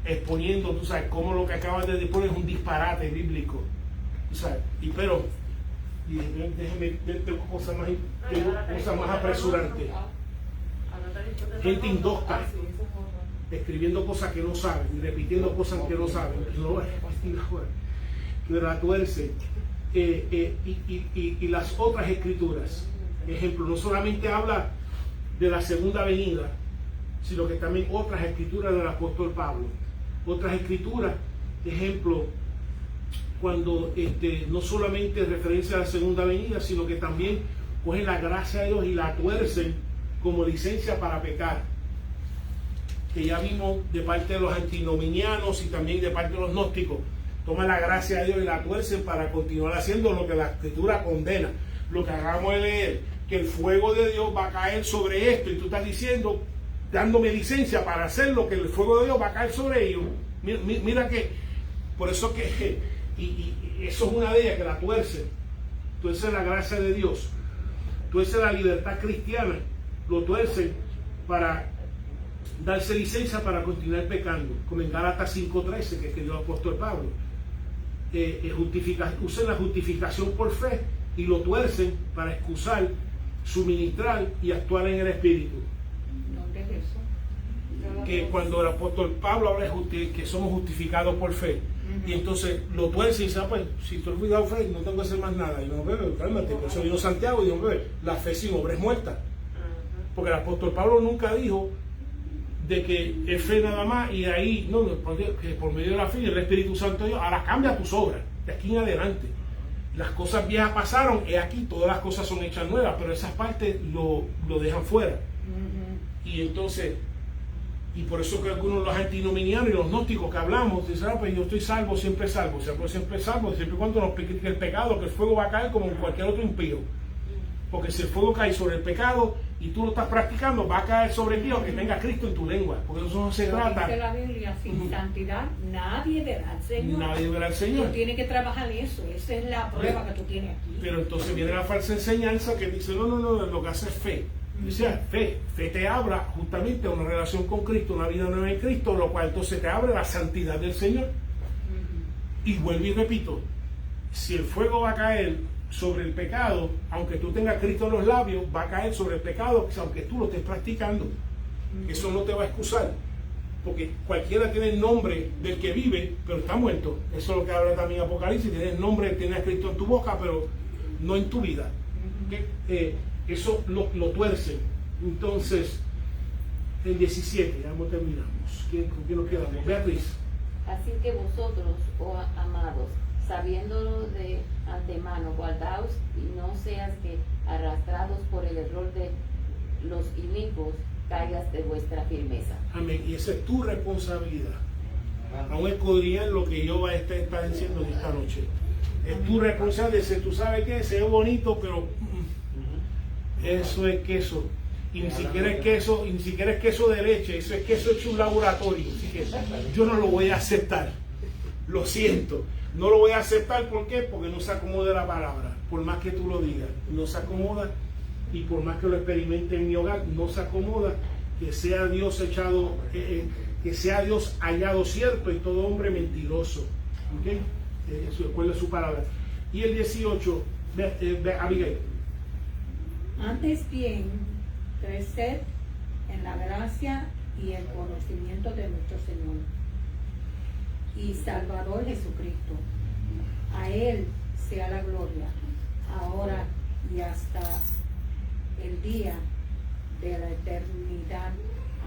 exponiendo, tú sabes, cómo lo que acabas de poner es un disparate bíblico, tú sabes, déjeme, tengo cosas más apresurantes. Gente indocta, escribiendo cosas que no saben y repitiendo cosas que no saben, que la tuerce, y las otras escrituras. Ejemplo, no solamente habla de la segunda venida, sino que también otras escrituras del apóstol Pablo. Otras escrituras, ejemplo, cuando no solamente referencia a la segunda venida, sino que también cogen la gracia de Dios y la tuercen como licencia para pecar, que ya vimos de parte de los antinominianos y también de parte de los gnósticos. Toman la gracia de Dios y la tuercen para continuar haciendo lo que la escritura condena, lo que acabamos de leer, que el fuego de Dios va a caer sobre esto, y tú estás diciendo, dándome licencia para hacer lo que el fuego de Dios va a caer sobre ellos. Mira que, por eso que, y eso es una de ellas, que la tuercen. Tuercen la gracia de Dios, tuercen la libertad cristiana, lo tuercen para darse licencia para continuar pecando, como en Gálatas 5:13 que escribió el apóstol Pablo. usen la justificación por fe y lo tuercen para excusar su ministrar y actuar en el Espíritu. ¿Dónde es eso? Que cuando el apóstol Pablo habla de que somos justificados por fe, y entonces lo tuerce y dice, pues si tú has cuidado fe, no tengo que hacer más nada. Y no, pero cálmate, por eso vino Santiago y dijo, la fe sin obra es muerta. Porque el apóstol Pablo nunca dijo de que es fe nada más y ahí, no, que por medio de la fe y el Espíritu Santo de Dios, ahora cambia tus obras, de aquí en adelante. Las cosas viejas pasaron, y aquí todas las cosas son hechas nuevas, pero esas partes lo dejan fuera. Y entonces, y por eso que algunos los antinominianos y los gnósticos que hablamos, dicen, pues yo estoy salvo, siempre salvo, siempre y cuando nos pique el pecado, que el fuego va a caer como en cualquier otro impío. Porque si el fuego cae sobre el pecado y tú lo estás practicando, va a caer sobre ti aunque tenga Cristo en tu lengua. Porque eso no se trata. Dice la Biblia, sin santidad nadie verá al Señor. Nadie verá al Señor. Tú tienes que trabajar eso. Esa es la prueba que tú tienes aquí. Pero entonces viene la falsa enseñanza que dice, no, lo que hace es fe. O sea, fe te habla justamente a una relación con Cristo, una vida nueva en Cristo, lo cual entonces te abre la santidad del Señor. Y vuelvo y repito, si el fuego va a caer sobre el pecado, aunque tú tengas Cristo en los labios, va a caer sobre el pecado, aunque tú lo estés practicando. Eso no te va a excusar, porque cualquiera tiene el nombre del que vive, pero está muerto. Eso es lo que habla también Apocalipsis, tienes el nombre, tienes a Cristo en tu boca, pero no en tu vida. Eso lo tuercen. Entonces, el 17, ya terminamos. ¿Con quién nos quedamos? Beatriz. Así que vosotros, oh amados, sabiéndolo de antemano, guardaos y no seas que arrastrados por el error de los inicuos caigas de vuestra firmeza. Amén. Y esa es tu responsabilidad. Aún escudriñar lo que yo está diciendo esta noche. Es tu responsabilidad. Tú sabes que se ve bonito, pero eso es queso. Y ni siquiera es queso, y ni siquiera es queso de leche, eso es queso hecho en un laboratorio. Así que yo no lo voy a aceptar. Lo siento. No lo voy a aceptar, ¿por qué? Porque no se acomoda la palabra. Por más que tú lo digas, no se acomoda. Y por más que lo experimente en mi hogar, no se acomoda. Que sea Dios echado, que sea Dios hallado cierto y todo hombre mentiroso. ¿Ok? Eso recuerda su palabra. Y el 18, Abigail. Antes bien, crecer en la gracia y el conocimiento de nuestro Señor y Salvador Jesucristo. A Él sea la gloria, ahora y hasta el día de la eternidad.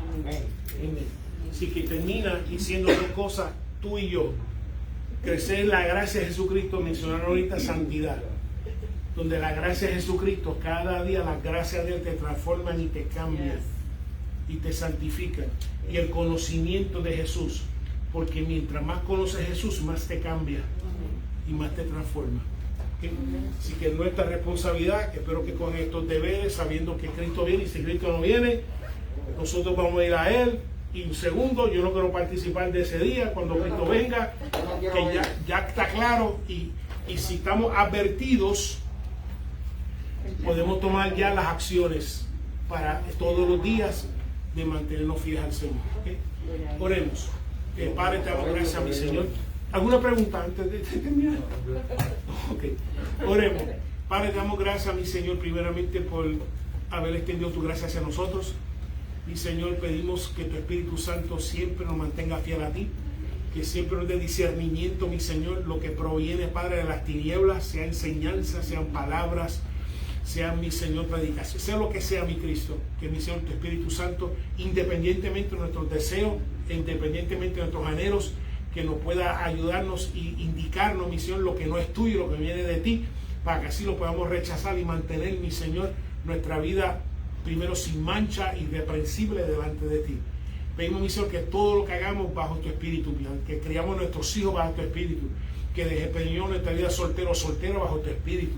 Amén. Amén. Así que termina diciendo dos cosas, tú y yo. Crecer en la gracia de Jesucristo, mencionaron ahorita santidad. Donde la gracia de Jesucristo, cada día las gracias de Él te transforman y te cambian y te santifican. Y el conocimiento de Jesús, porque mientras más conoces a Jesús, más te cambia y más te transforma. ¿Okay? Así que nuestra responsabilidad, espero que con estos deberes, sabiendo que Cristo viene y si Cristo no viene, nosotros vamos a ir a Él. Y segundo, yo no quiero participar de ese día cuando Cristo venga, que ya está claro y si estamos advertidos, podemos tomar ya las acciones para todos los días de mantenernos fieles al Señor. ¿Okay? Oremos. Padre, te damos gracias, mi Señor. ¿Alguna pregunta antes de terminar? Okay. Oremos. Padre, te damos gracias, mi Señor, primeramente por haber extendido tu gracia hacia nosotros. Mi Señor, pedimos que tu Espíritu Santo siempre nos mantenga fiel a ti, que siempre nos dé discernimiento, mi Señor, lo que proviene, Padre, de las tinieblas, sea enseñanza, sean palabras, sea, mi Señor, predicación, sea lo que sea, mi Cristo, que mi Señor, tu Espíritu Santo, independientemente de nuestros deseos, independientemente de nuestros anhelos, que nos pueda ayudarnos y indicarnos, mi Señor, lo que no es tuyo, lo que viene de ti, para que así lo podamos rechazar y mantener, mi Señor, nuestra vida primero sin mancha, irreprensible delante de ti. Pedimos, mi Señor, que todo lo que hagamos bajo tu Espíritu, que criamos nuestros hijos bajo tu Espíritu, que desempeñemos nuestra vida soltero bajo tu Espíritu,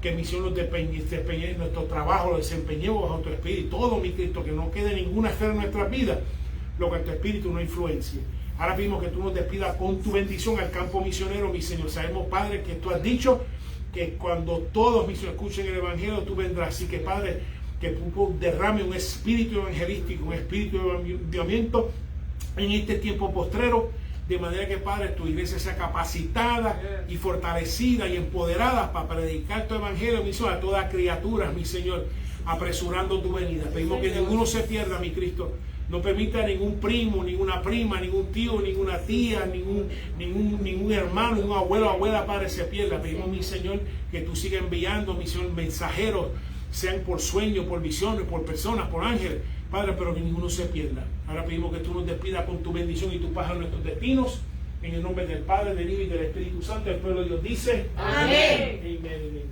que mi Señor nos desempeñe nuestro trabajo, lo desempeñemos bajo tu Espíritu, todo, mi Cristo, que no quede ninguna esfera en nuestras vidas, lo que tu Espíritu no influencie. Ahora pedimos que tú nos despidas con tu bendición al campo misionero, mi Señor. Sabemos, Padre, que tú has dicho que cuando todos, mi Señor, escuchen el Evangelio, tú vendrás. Así que, Padre, que tú derrame un espíritu evangelístico, un espíritu de avivamiento en este tiempo postrero, de manera que, Padre, tu iglesia sea capacitada y fortalecida y empoderada para predicar tu evangelio, mi Señor, a todas criaturas, mi Señor, apresurando tu venida. Pedimos que ninguno se pierda, mi Cristo. No permita a ningún primo, ninguna prima, ningún tío, ninguna tía, ningún hermano, ningún abuelo o abuela, Padre, se pierda. Pedimos, mi Señor, que tú sigas enviando, mi Señor, mensajeros, sean por sueños, por visiones, por personas, por ángeles, Padre, pero que ninguno se pierda. Ahora pedimos que tú nos despidas con tu bendición y tu paz a nuestros destinos. En el nombre del Padre, del Hijo y del Espíritu Santo, el pueblo de Dios dice: amén. Amén.